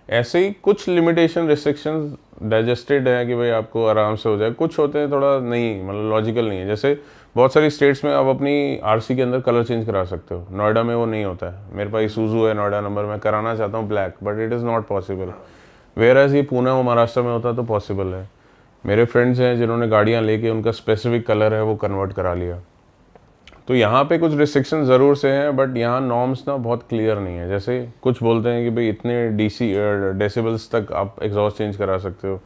ऐसे ही कुछ लिमिटेशन रिस्ट्रिक्शंस डाइजेस्टेड है कि भाई आपको आराम से हो जाए। कुछ होते हैं थोड़ा नहीं, मतलब लॉजिकल नहीं है। जैसे बहुत सारी स्टेट्स में आप अपनी आरसी के अंदर कलर चेंज करा सकते हो, नोएडा में वो नहीं होता है। मेरे पास ईसुज़ू है नोएडा नंबर, मैं कराना चाहता हूँ black, but it is not possible. Whereas ये पुणे और महाराष्ट्र में होता तो पॉसिबल है। मेरे फ्रेंड्स हैं जिन्होंने गाड़ियाँ लेके उनका स्पेसिफिक कलर है वो कन्वर्ट करा लिया। तो यहाँ पे कुछ रिस्ट्रिक्शन ज़रूर से हैं, बट यहाँ नॉर्म्स ना बहुत क्लियर नहीं है। जैसे कुछ बोलते हैं कि भाई इतने डेसिबल्स तक आप एग्जॉस्ट चेंज करा सकते हो।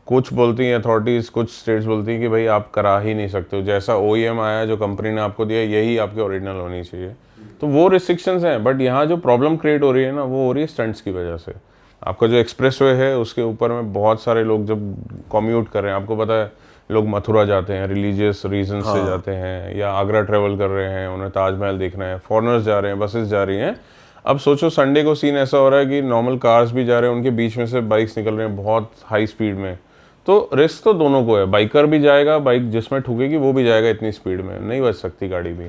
कुछ बोलती हैं अथॉरिटीज़, कुछ स्टेट्स बोलती हैं कि भाई आप करा ही नहीं सकते हो। जैसा OEM आया, जो कंपनी ने आपको दिया, यही आपके ओरिजिनल होनी चाहिए। तो वो रिस्ट्रिक्शंस हैं। बट यहाँ जो प्रॉब्लम क्रिएट हो रही है ना, वो हो रही है स्टंट्स की वजह से। आपका जो एक्सप्रेसवे है उसके ऊपर में बहुत सारे लोग जब कम्यूट कर रहे हैं, आपको पता है लोग मथुरा जाते हैं, रिलीजियस रीजन से जाते हैं, या आगरा ट्रेवल कर रहे हैं, उन्हें ताजमहल देखना है, फॉरनर्स जा रहे हैं, बसेस जा रही हैं। अब सोचो संडे को सीन ऐसा हो रहा है कि नॉर्मल कार्स भी जा रहे हैं, उनके बीच में से बाइक्स निकल रहे हैं बहुत हाई स्पीड में। तो रिस्क तो दोनों को है, बाइकर भी जाएगा, बाइक जिसमें ठुकेगी वो भी जाएगा, इतनी स्पीड में नहीं बच सकती गाड़ी भी।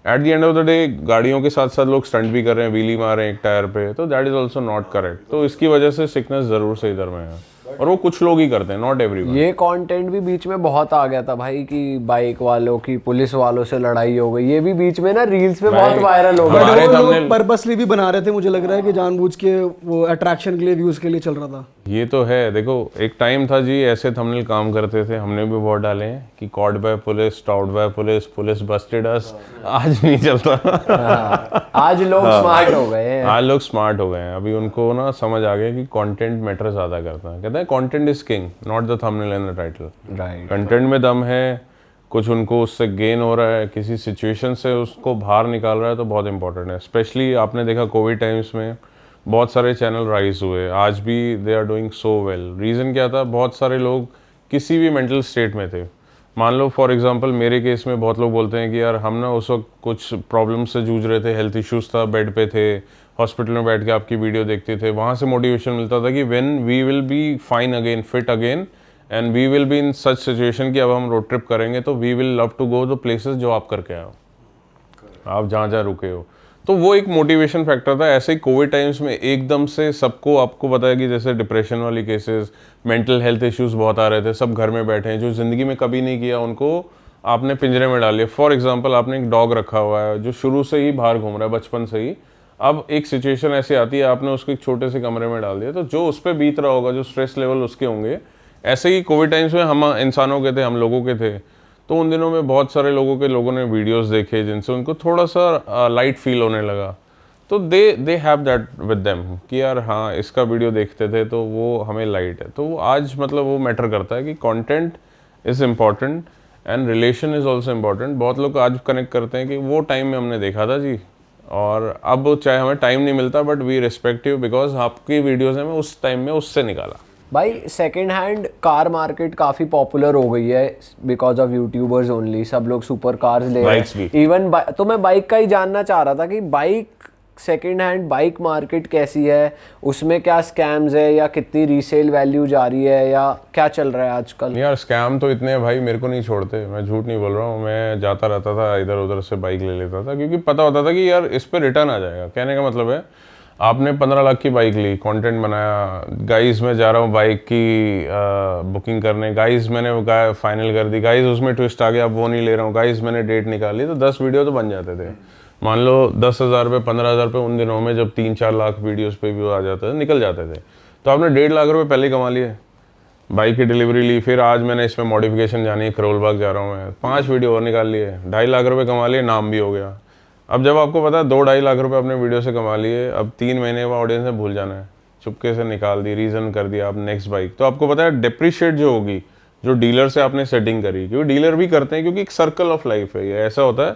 Eight the end of the day गाड़ियों के साथ साथ लोग स्टंट भी कर रहे हैं, व्हीली मार रहे हैं एक टायर पे, तो that is also not correct. तो इसकी वजह से सिकनेस ज़रूर से इधर में है। और वो कुछ लोग ही करते हैं, नॉट एवरीवन। ये कंटेंट भी बीच में बहुत आ गया था भाई कि बाइक वालों की पुलिस वालों से लड़ाई हो गई, ये भी बीच में ना रील्स पे बहुत वायरल हो गया। हमारे बट वो लोग thumbnail- पर्पसली भी बना रहे थे, मुझे लग रहा है कि जानबूझ के वो अट्रैक्शन के लिए, व्यूज के लिए चल रहा था। ये तो है, देखो एक टाइम था जी ऐसे थंबनेल काम करते थे, हमने भी बहुत डाले हैं कि caught by police, stopped by police, police busted us. आज नहीं चलता। आज लोग स्मार्ट हो गए हैं। आज लोग स्मार्ट हो गए हैं, अभी उनको ना समझ आ गया कि कंटेंट मैटर ज़्यादा करता है। कहते हैं content is king, not the thumbnail and the title. Right. Content में दम है, कुछ उनको उससे गेन हो रहा है, किसी सिचुएशन से उसको बाहर निकाल रहा है, तो बहुत इंपॉर्टेंट है। स्पेशली आपने देखा कोविड टाइम्स में बहुत सारे चैनल राइज हुए, आज भी they are doing so well. Reason क्या था, बहुत सारे लोग किसी भी मेंटल स्टेट में थे। मान लो फॉर एग्जांपल मेरे केस में बहुत लोग बोलते हैं कि यार हम ना उस वक्त कुछ प्रॉब्लम से जूझ रहे थे, हेल्थ इश्यूज था, बेड पे थे, हॉस्पिटल में बैठ के आपकी वीडियो देखते थे, वहाँ से मोटिवेशन मिलता था कि when we will be fine again, fit again and we will be in such situation कि अब हम रोड ट्रिप करेंगे तो we will love to go the places जो आप करके आए हो, आप जहाँ जहाँ रुके हो। तो वो एक मोटिवेशन फैक्टर था। ऐसे ही कोविड टाइम्स में एकदम से सबको, आपको पता है कि जैसे डिप्रेशन वाली केसेस, मेंटल हेल्थ इश्यूज बहुत आ रहे थे, सब घर में बैठे हैं, जो ज़िंदगी में कभी नहीं किया उनको आपने पिंजरे में डाल लिया। फॉर एग्जांपल आपने एक डॉग रखा हुआ है जो शुरू से ही बाहर घूम रहा है, बचपन से ही, अब एक सिचुएशन ऐसी आती है आपने उसको एक छोटे से कमरे में डाल दिया, तो जो उस पर बीत रहा होगा, जो स्ट्रेस लेवल उसके होंगे, ऐसे ही कोविड टाइम्स में हम इंसानों के थे, हम लोगों के थे। तो उन दिनों में बहुत सारे लोगों ने वीडियोस देखे जिनसे उनको थोड़ा सा लाइट फील होने लगा, तो they have that with them कि यार हाँ इसका वीडियो देखते थे तो वो हमें लाइट है। तो वो आज मतलब वो मैटर करता है कि content is important and relation is also important. बहुत लोग आज कनेक्ट करते हैं कि वो टाइम में हमने देखा था जी, और अब चाहे हमें टाइम नहीं मिलता but we respect you because आपकी वीडियोज़ हमें उस टाइम में उससे निकाला। भाई सेकेंड हैंड कार मार्केट काफ़ी पॉपुलर हो गई है बिकॉज ऑफ यूट्यूबर्स ओनली, सब लोग सुपर कार्स ले रहे Bikes हैं भी। इवन। तो मैं बाइक का ही जानना चाह रहा था कि bike second hand bike market कैसी है, उसमें क्या स्कैम्स है या कितनी रीसेल वैल्यू जा रही है या क्या चल रहा है आजकल? यार स्कैम तो इतने हैं भाई, मेरे को नहीं छोड़ते, मैं झूठ नहीं बोल रहा हूँ। मैं जाता रहता था इधर उधर से बाइक ले लेता था क्योंकि पता होता था कि यार इस पर रिटर्न आ जाएगा। कहने का मतलब है आपने 15 लाख की बाइक ली, कंटेंट बनाया, गाइस मैं जा रहा हूँ बाइक की बुकिंग करने, गाइस मैंने फाइनल कर दी, गाइस उसमें ट्विस्ट आ गया, अब वो नहीं ले रहा हूँ, गाइस मैंने डेट निकाली, तो 10 वीडियो तो बन जाते थे। मान लो 10,000 रुपये 15,000 रुपये उन दिनों में जब 3-4 लाख वीडियोस पे व्यू आ जाते थे, निकल जाते थे, तो आपने 1.5 लाख रुपये पहले ही कमा लिए। बाइक की डिलीवरी ली, फिर आज मैंने इसमें मॉडिफिकेशन जानी है, करोल बाग जा रहा हूँ मैं, 5 वीडियो और निकाल लिए, 2.5 लाख रुपये कमा लिए, नाम भी हो गया। अब जब आपको पता है 2-2.5 लाख रुपए अपने वीडियो से कमा लिए, अब 3 महीने बाद ऑडियंस में भूल जाना है, चुपके से निकाल दी, रीज़न कर दिया आप नेक्स्ट बाइक, तो आपको पता है डिप्रिशिएट जो होगी, जो डीलर से आपने सेटिंग करी, क्योंकि डीलर भी करते हैं क्योंकि एक सर्कल ऑफ लाइफ है ये। ऐसा होता है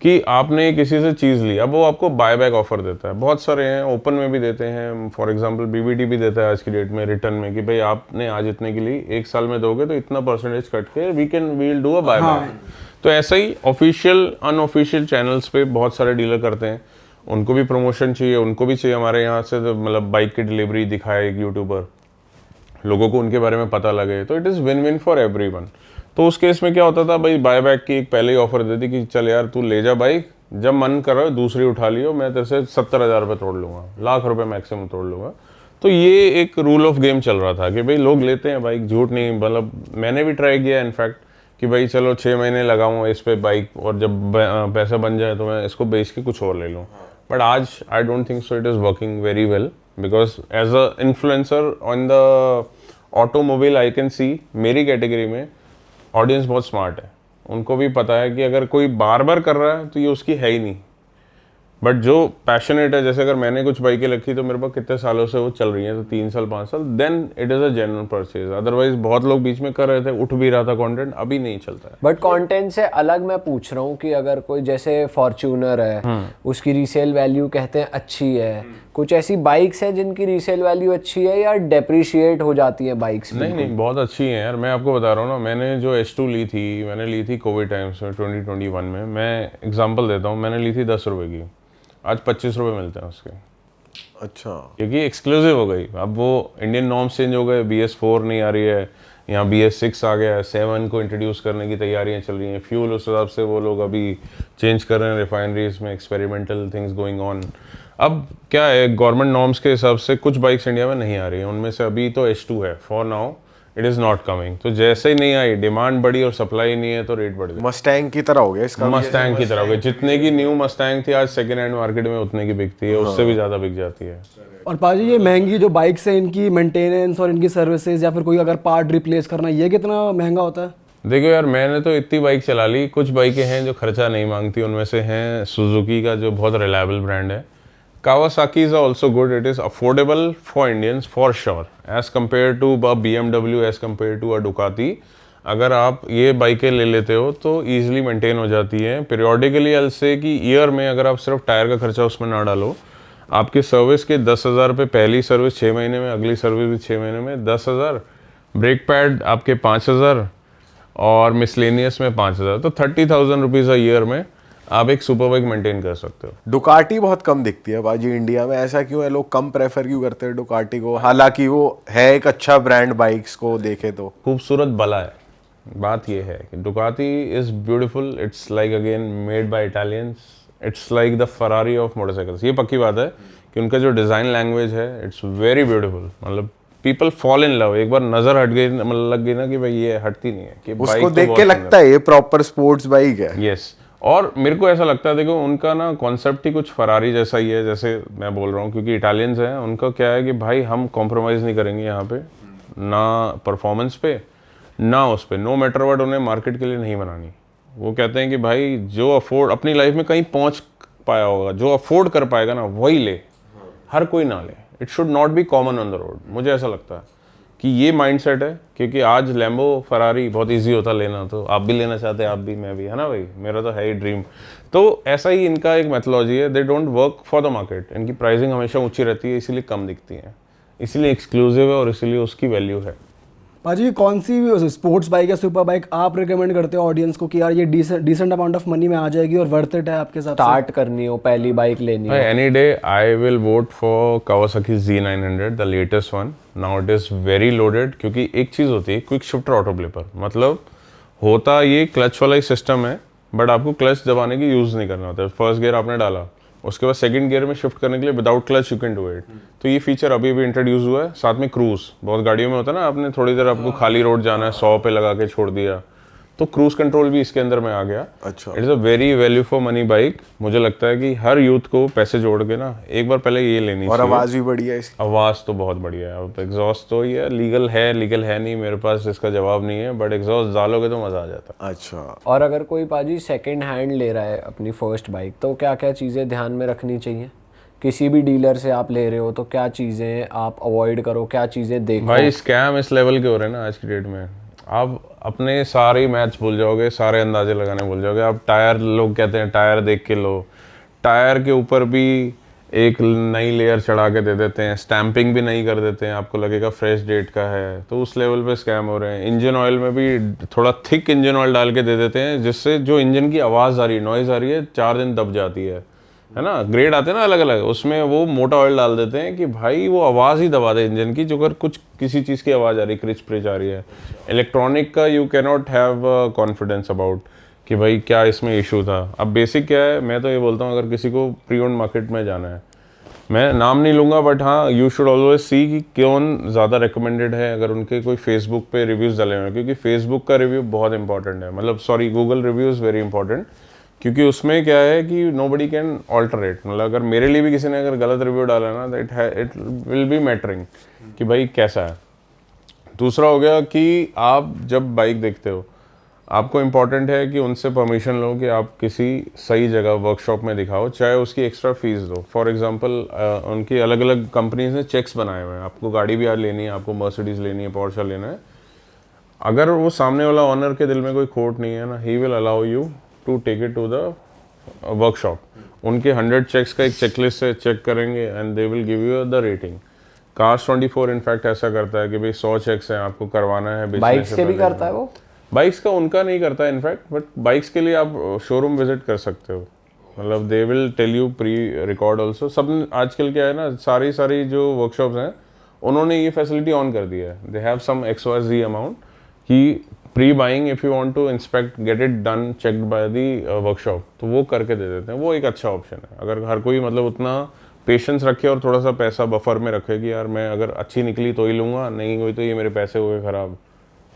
कि आपने किसी से चीज़ ली, अब वो आपको बाय बैक ऑफर देता है, बहुत सारे हैं, ओपन में भी देते हैं, फॉर एग्जांपल बीबीटी भी देता है आज की डेट में रिटर्न में कि भाई आपने आज इतने की ली, 1 साल में दोगे तो इतना परसेंटेज कट के we will do a buy back. तो ऐसा ही ऑफिशियल अनऑफिशियल चैनल्स पे बहुत सारे डीलर करते हैं, उनको भी प्रमोशन चाहिए, उनको भी चाहिए हमारे यहाँ से, तो मतलब बाइक की डिलीवरी दिखाए एक यूट्यूबर, लोगों को उनके बारे में पता लगे, तो it is win win for everyone. तो उस केस में क्या होता था भाई, बाय बैक की एक पहले ही ऑफर देती कि चल यार तू ले जा बाइक, जब मन कर रहा है दूसरी उठा लियो, मैं तेरे से 70,000 रुपये तोड़ लूँगा, लाख रुपये मैक्सिमम तोड़ लूँगा। तो ये एक रूल ऑफ गेम चल रहा था कि भाई लोग लेते हैं बाइक, झूठ नहीं, मतलब मैंने भी ट्राई किया इनफैक्ट कि भाई चलो 6 महीने लगाऊँ इस पे बाइक, और जब पैसा बन जाए तो मैं इसको बेच के कुछ और ले लूँ। बट आज I don't think so it is working very well, because as a influencer on the automobile I can see मेरी कैटेगरी में ऑडियंस बहुत स्मार्ट है, उनको भी पता है कि अगर कोई बार बार कर रहा है तो ये उसकी है ही नहीं, बट जो पैशनेट है, जैसे अगर मैंने कुछ बाइकें रखी तो मेरे पास कितने सालों से वो चल रही हैं, तो 3 साल 5 साल, then it is a genuine purchase. Otherwise बहुत लोग बीच में कर रहे थे, उठ भी रहा था कंटेंट, अभी नहीं चलता है। बट कंटेंट से अलग मैं पूछ रहा हूँ कि अगर कोई जैसे फॉर्च्यूनर है, उसकी रीसेल वैल्यू कहते हैं अच्छी है, कुछ ऐसी बाइक्स है जिनकी रीसेल वैल्यू अच्छी है या डेप्रिशिएट हो जाती है बाइक्स? नहीं, बहुत अच्छी है यार, मैं आपको बता रहा हूँ ना, मैंने जो H2 ली थी, मैंने ली थी कोविड टाइम्स में 2021 में, मैं एग्जांपल देता हूँ, मैंने ली थी 10 रुपये की, आज 25 रुपये मिलते हैं उसके। अच्छा, क्योंकि एक्सक्लूसिव हो गई, अब वो इंडियन नॉर्म्स चेंज हो गए, BS4 नहीं आ रही है, यहाँ BS6 आ गया है, 7 को इंट्रोड्यूस करने की तैयारियां चल रही हैं, फ्यूल उस हिसाब से वो लोग अभी चेंज कर रहे हैं, रिफाइनरीज में एक्सपेरिमेंटल थिंग्स गोइंग ऑन। अब क्या है, गवर्नमेंट नॉर्म्स के हिसाब से कुछ बाइक्स इंडिया में नहीं आ रही हैं, उनमें से अभी तो H2 है, for now it is not coming. तो जैसे ही नहीं आई, डिमांड बढ़ी और सप्लाई नहीं है, तो रेट बढ़ गई। मस्टैंग की तरह हो गया इसका। मस्टैंग की तरह हो गई, जितने की न्यू मस्टैंग थी आज सेकेंड हैंड मार्केट में उतने की बिकती है, उससे भी ज़्यादा बिक जाती है। और पाजी ये महंगी जो बाइक्स है, इनकी मेंटेनेंस और इनकी सर्विसेज या फिर कोई अगर पार्ट रिप्लेस करना, ये कितना महंगा होता है? देखो यार, मैंने तो इतनी बाइक चला ली, कुछ बाइकें हैं जो खर्चा नहीं मांगती, उनमें से हैं सुजुकी का जो बहुत रिलायबल ब्रांड है। Kawasaki is also good. It is affordable for Indians for sure, as compared to a BMW, as compared to a Ducati. अगर आप ये बाइकें ले लेते हो तो ईजिली मेंटेन हो जाती हैं। पीरियोडिकली अलसे कि ईयर में अगर आप सिर्फ टायर का खर्चा उसमें ना डालो, आपके सर्विस के 10,000 रुपये, पहली सर्विस 6 महीने में, अगली सर्विस भी 6 महीने में 10,000, ब्रेक पैड आपके 5,000 और मिसलेनियस में 5,000, तो 30,000 रुपीज़ अ ईयर में आप एक सुपर बाइक मेंटेन कर सकते हो। डुकाटी बहुत कम दिखती है बाजी इंडिया में, ऐसा क्यों है? लोग कम प्रेफर क्यों करते हैं डुकाटी को, हालांकि वो है एक अच्छा ब्रांड बाइक्स को देखे तो? खूबसूरत बला है। बात ये है कि Ducati is beautiful, it's like again made by Italians, it's like the Ferrari of motorcycles. ये पक्की बात है कि उनका जो डिज़ाइन लैंग्वेज है इट्स वेरी ब्यूटीफुल। मतलब पीपल फॉल इन लव, एक बार नजर हट गई, मतलब लग गई ना कि भाई ये हटती नहीं है, कि उसको देख के लगता है ये प्रॉपर स्पोर्ट्स बाइक है। यस, और मेरे को ऐसा लगता है, देखो उनका ना कॉन्सेप्ट ही कुछ फरारी जैसा ही है, जैसे मैं बोल रहा हूँ, क्योंकि इटालियंस हैं, उनका क्या है कि भाई हम कॉम्प्रोमाइज़ नहीं करेंगे यहाँ पे, ना परफॉर्मेंस पे ना उस पे, नो मैटर व्हाट, उन्हें मार्केट के लिए नहीं बनानी। वो कहते हैं कि भाई जो अफोर्ड अपनी लाइफ में कहीं पहुँच पाया होगा, जो अफोर्ड कर पाएगा ना वही ले, हर कोई ना ले। It should not be common on the road. मुझे ऐसा लगता है कि ये माइंडसेट है, क्योंकि आज लैम्बो फरारी बहुत इजी होता लेना, तो आप भी लेना चाहते हैं, आप भी, मैं भी, है ना भाई, मेरा तो है ही ड्रीम। तो ऐसा ही इनका एक मेथोलॉजी है, they don't work for the market. इनकी प्राइसिंग हमेशा ऊंची रहती है, इसीलिए कम दिखती है, इसीलिए एक्सक्लूसिव है और इसीलिए उसकी वैल्यू है। पाजी कौन सी स्पोर्ट्स बाइक या सुपर बाइक आप रिकमेंड करते हो ऑडियंस को कि यार ये डिसेंट अमाउंट ऑफ मनी में आ जाएगी और वर्थ इट है आपके साथ? स्टार्ट करनी हो, पहली बाइक लेनी हो? Any day I will vote for Kawasaki Z900, the latest one. Now it is very loaded, क्योंकि एक चीज़ होती है क्विक शिफ्टर ऑटो ब्लिपर, मतलब होता ये क्लच वाला ही सिस्टम है, बट आपको क्लच दबाने की यूज़ नहीं करना होता है। फर्स्ट गियर आपने डाला, उसके बाद सेकंड गियर में शिफ्ट करने के लिए without clutch you can do it. तो ये फीचर अभी भी इंट्रोड्यूस हुआ है। साथ में क्रूज, बहुत गाड़ियों में होता है ना, आपने थोड़ी देर आपको खाली रोड जाना है, 100 पे लगा के छोड़ दिया, तो क्रूज कंट्रोल भी इसके अंदर में आ गया। अच्छा, it is a very value for money bike. मुझे लगता है कि हर यूथ को पैसे जोड़ के ना एक बार पहले ये लेनी और चाहिए। आवाज़ भी बढ़िया है इसकी। आवाज़ तो बहुत बढ़िया है। अब एग्जॉस्ट तो ये लीगल है नहीं, मेरे पास इसका जवाब नहीं है, बट एग्जॉस्ट डालोगे तो मज़ा आ जाता है। अच्छा, और अगर कोई पाजी सेकंड हैंड ले रहा है अपनी फर्स्ट बाइक, तो क्या क्या चीज़ें ध्यान में रखनी चाहिए? किसी भी डीलर से आप ले रहे हो तो क्या चीज़ें आप अवॉइड करो, क्या चीज़ें देखो? भाई स्कैम इस लेवल के हो रहे हैं ना आज की डेट में, आप अपने सारे मैथ्स भूल जाओगे, सारे अंदाजे लगाने भूल जाओगे। आप टायर, लोग कहते हैं टायर देख के लो, टायर के ऊपर भी एक नई लेयर चढ़ा के दे देते हैं, स्टैंपिंग भी नहीं कर देते हैं, आपको लगेगा फ्रेश डेट का है, तो उस लेवल पे स्कैम हो रहे हैं। इंजन ऑयल में भी थोड़ा थिक इंजन ऑयल डाल के दे देते हैं, जिससे जो इंजन की आवाज़ आ रही है, नॉइज़ आ रही है, 4 दिन दब जाती है ना। ग्रेड आते हैं ना अलग अलग, उसमें वो मोटा ऑयल डाल देते हैं कि भाई वो आवाज़ ही दबा दे इंजन की, जो अगर कुछ किसी चीज़ की आवाज़ आ रही, क्रिच प्रिच आ रही है। इलेक्ट्रॉनिक का you can not have confidence about कि भाई क्या इसमें इशू था। अब बेसिक क्या है, मैं तो ये बोलता हूँ, अगर किसी को प्री ओन्ड मार्केट में जाना है, मैं नाम नहीं लूँगा, बट हाँ यू शुड ऑलवेज सी कि कौन ज़्यादा रिकमेंडेड है, अगर उनके कोई फेसबुक पे रिव्यूज़ डाले हुए हैं, क्योंकि फेसबुक का रिव्यू बहुत इंपॉर्टेंट है, मतलब sorry Google review is very important, क्योंकि उसमें क्या है कि नोबडी कैन ऑल्टरेट। मतलब अगर मेरे लिए भी किसी ने अगर गलत रिव्यू डाला ना, तो इट विल बी मैटरिंग कि भाई कैसा है। दूसरा हो गया कि आप जब बाइक देखते हो, आपको इम्पॉर्टेंट है कि उनसे परमिशन लो कि आप किसी सही जगह वर्कशॉप में दिखाओ, चाहे उसकी एक्स्ट्रा फीस दो। फॉर एग्जांपल उनकी अलग अलग कंपनीज ने चेक्स बनाए हुए हैं, आपको गाड़ी भी आज लेनी है, आपको मर्सिडीज लेनी है, पोर्शा लेना है, अगर वो सामने वाला ऑनर के दिल में कोई खोट नहीं है ना, he will allow you to take it to the workshop. उनके 100 चेक्स का एक चेकलिस्ट से चेक करेंगे and they will give you the rating. Cars24 in fact ऐसा करता है कि भाई 100 चेक्स हैं, आपको करवाना है। बाइक्स के भी करता है वो? बाइक्स का उनका नहीं करता है इनफैक्ट, बट बाइक्स के लिए आप शोरूम विजिट कर सकते हो, मतलब they will tell you pre record also. सब आजकल क्या है ना, सारी जो वर्कशॉप्स हैं उन्होंने ये फैसिलिटी ऑन कर दिया है। They have some XYZ amount कि pre buying if you want to inspect get it done checked by the workshop, तो वो करके दे देते हैं। वो एक अच्छा ऑप्शन है, अगर हर कोई मतलब उतना पेशेंस रखे और थोड़ा सा पैसा बफर में रखे कि यार मैं अगर अच्छी निकली तो ही लूँगा, नहीं हुई तो ये मेरे पैसे हो गए ख़राब,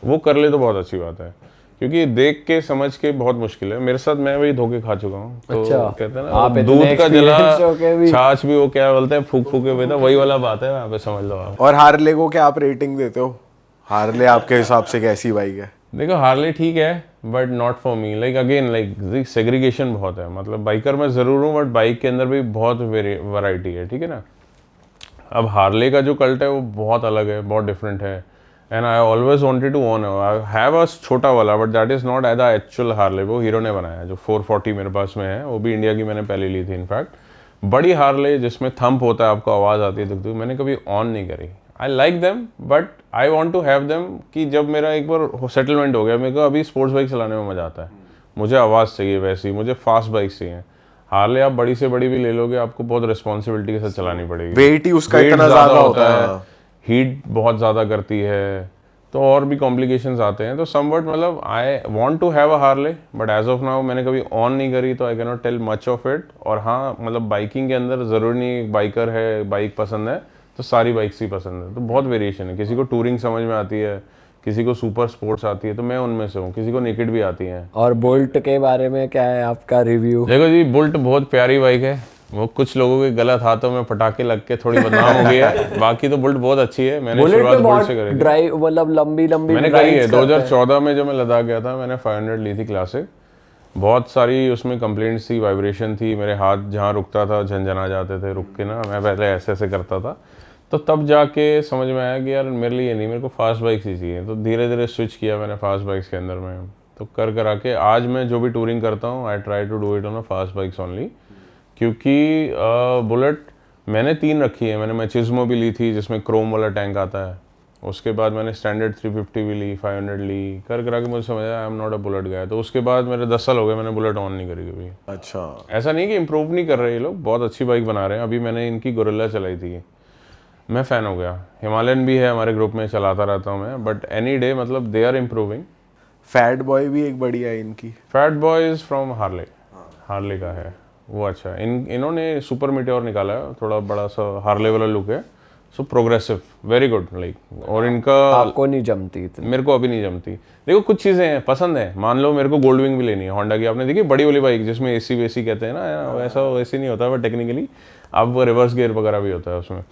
वो कर ले तो बहुत अच्छी बात है। क्योंकि देख के समझ के बहुत मुश्किल है। मेरे साथ मैं वही धोखे खा चुका हूँ। तो अच्छा, कहते हैं आप ना इतने दूध का जला experience होके भी- छाछ भी वो क्या बोलते हैं फूक फूके हुए था, वही वाला बात है, वहाँ पे समझ लो आप। और हार्ले को क्या आप रेटिंग देते हो? हार्ले आपके हिसाब से कैसी बाइक है? देखो हार्ले ठीक है but not for me. Like again like segregation बहुत है, मतलब बाइकर मैं ज़रूर हूँ बट बाइक के अंदर भी बहुत वैरायटी है, ठीक है ना। अब हार्ले का जो कल्ट है वो बहुत अलग है, बहुत डिफरेंट है। And I always wanted to own, I have a छोटा वाला but that is not as actual Harley, वो हीरो ने बनाया है। जो 440 मेरे पास में है, वो भी इंडिया की मैंने पहले ली थी इनफैक्ट। बड़ी हार्ले जिसमें थंप होता है, आपको आवाज़ आती है दुख दुख, मैंने कभी ऑन नहीं करी। I like them but I want to have them कि जब मेरा एक बार सेटलमेंट हो गया, मेरे को अभी स्पोर्ट्स बाइक चलाने में मज़ा आता है, मुझे आवाज़ चाहिए वैसी, मुझे फास्ट बाइक चाहिए। हार्ले आप बड़ी से बड़ी भी ले लोगे, आपको बहुत रिस्पॉन्सिबिलिटी के साथ चलानी पड़ेगी। वेट ही उसका Weight इतना ज़्यादा होता है, हीट बहुत ज़्यादा करती है, तो और भी कॉम्प्लिकेशंस आते हैं। तो समवट मतलब I want to have a Harley but as of now मैंने कभी ऑन नहीं करी, तो I can not tell much of it. और हाँ, मतलब बाइकिंग के अंदर ज़रूरी नहीं बाइकर है, बाइक पसंद है तो सारी बाइक्स ही पसंद है, तो बहुत वेरिएशन है। किसी को टूरिंग समझ में आती है, किसी को सुपर स्पोर्ट्स आती है, तो मैं उनमें से हूँ। किसी को नेकेड भी आती है। और बोल्ट के बारे में क्या है आपका रिव्यू? देखो जी, बुल्ट बहुत प्यारी बाइक है। वो कुछ लोगों के गलत हाथों में पटाखे लग के थोड़ी बदनाम हो गई है, बाकी तो बुल्ट बहुत अच्छी है। मैंने बुलेट शुरुआत पे बुल्ट बहुत से करी थी। ड्राइव, मतलब लंबी मैंने करी है। rides करते हैं। 2014 में जब मैं लद्दाख गया था, मैंने 500 ली थी क्लासिक। बहुत सारी उसमें कंप्लेंट्स थी, वाइब्रेशन थी, मेरे हाथ जहाँ रुकता था झंझना जाते थे रुक के ना, मैं पहले ऐसे ऐसे करता था। तो तब जाके समझ में आया कि यार मेरे लिए नहीं, मेरे को फास्ट बाइक्स ही चाहिए। तो धीरे धीरे स्विच किया मैंने फास्ट बाइक्स के अंदर में। तो कर करा के आज मैं जो भी टूरिंग करता हूँ, I try to do it on a fast bikes only. क्योंकि बुलेट मैंने 3 रखी है। मैंने मैचिज्मो भी ली थी जिसमें क्रोम वाला टैंक आता है, उसके बाद मैंने स्टैंडर्ड 350 भी ली, 500 ली, कर करा के मुझे समझ आया I am not a Bullet guy. तो उसके बाद मेरे 10 साल हो गए, मैंने बुलेट ऑन नहीं करी कभी। अच्छा, ऐसा नहीं कि इम्प्रूव नहीं कर रहे ये लोग, बहुत अच्छी बाइक बना रहे हैं। अभी मैंने इनकी गोरिल्ला चलाई थी, मैं फ़ैन हो गया। हिमालयन भी है हमारे ग्रुप में, चलाता रहता हूँ मैं, बट एनी डे मतलब they are improving. Fat Boy भी एक बढ़िया है इनकी। Fat Boy is from Harley, Harley का है वो। अच्छा है। इन्होंने सुपर मीटियोर निकाला है, थोड़ा बड़ा सा हार्ले वाला लुक है, so progressive, very good like. और इनका आपको नहीं जमती इतनी? मेरे को अभी नहीं जमती। देखो कुछ चीज़ें हैं पसंद है, मान लो मेरे को गोल्ड विंग भी लेनी है होंडा की, आपने देखी बड़ी वाली बाइक जिसमें एसी वेसी कहते हैं ना, वैसा वैसे नहीं होता बट टेक्निकली अब वो रिवर्स गियर वगैरह भी होता है उसमें।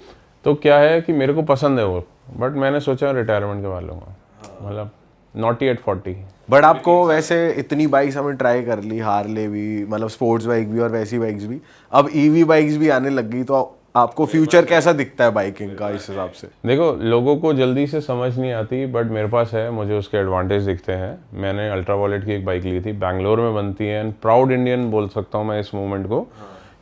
तो क्या है कि मेरे को पसंद है वो, बट मैंने सोचा रिटायरमेंट के बाद लूँगा, मतलब नॉट एट 40। बट आपको वैसे इतनी बाइक्स हमें ट्राई कर ली, हार्ले भी, मतलब स्पोर्ट्स बाइक भी और वैसी बाइक्स भी, अब ईवी बाइक्स भी आने लग गई, तो आपको फ्यूचर कैसा दिखता है बाइकिंग का इस हिसाब से? देखो लोगों को जल्दी से समझ नहीं आती बट मेरे पास है, मुझे उसके एडवांटेज दिखते हैं। मैंने अल्ट्रा वॉलेट की एक बाइक ली थी, बैंगलोर में बनती है, एंड प्राउड इंडियन बोल सकता हूँ मैं इस मूवमेंट को,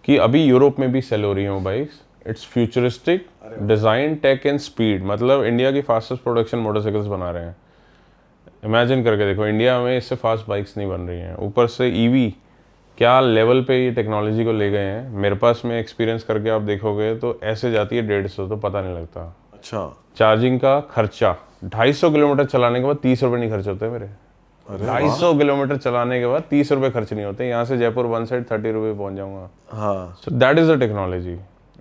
कि अभी यूरोप में भी सेल हो रही हैं bikes. It's futuristic design, tech and speed, मतलब इंडिया की फास्टेस्ट प्रोडक्शन मोटरसाइकिल्स बना रहे हैं। इमेजिन करके देखो, इंडिया में इससे फास्ट बाइक्स नहीं बन रही हैं। ऊपर से ईवी क्या लेवल पे ये टेक्नोलॉजी को ले गए हैं। मेरे पास में एक्सपीरियंस करके आप देखोगे तो ऐसे जाती है 150, तो पता नहीं लगता। अच्छा, चार्जिंग का खर्चा 250 किलोमीटर चलाने के बाद 30 रुपये नहीं खर्च होते मेरे। 250 किलोमीटर चलाने के बाद 30 रुपये खर्च नहीं होते। यहाँ से जयपुर वन साइड 30 रुपये पहुँच जाऊँगा। हाँ, so that is the technology.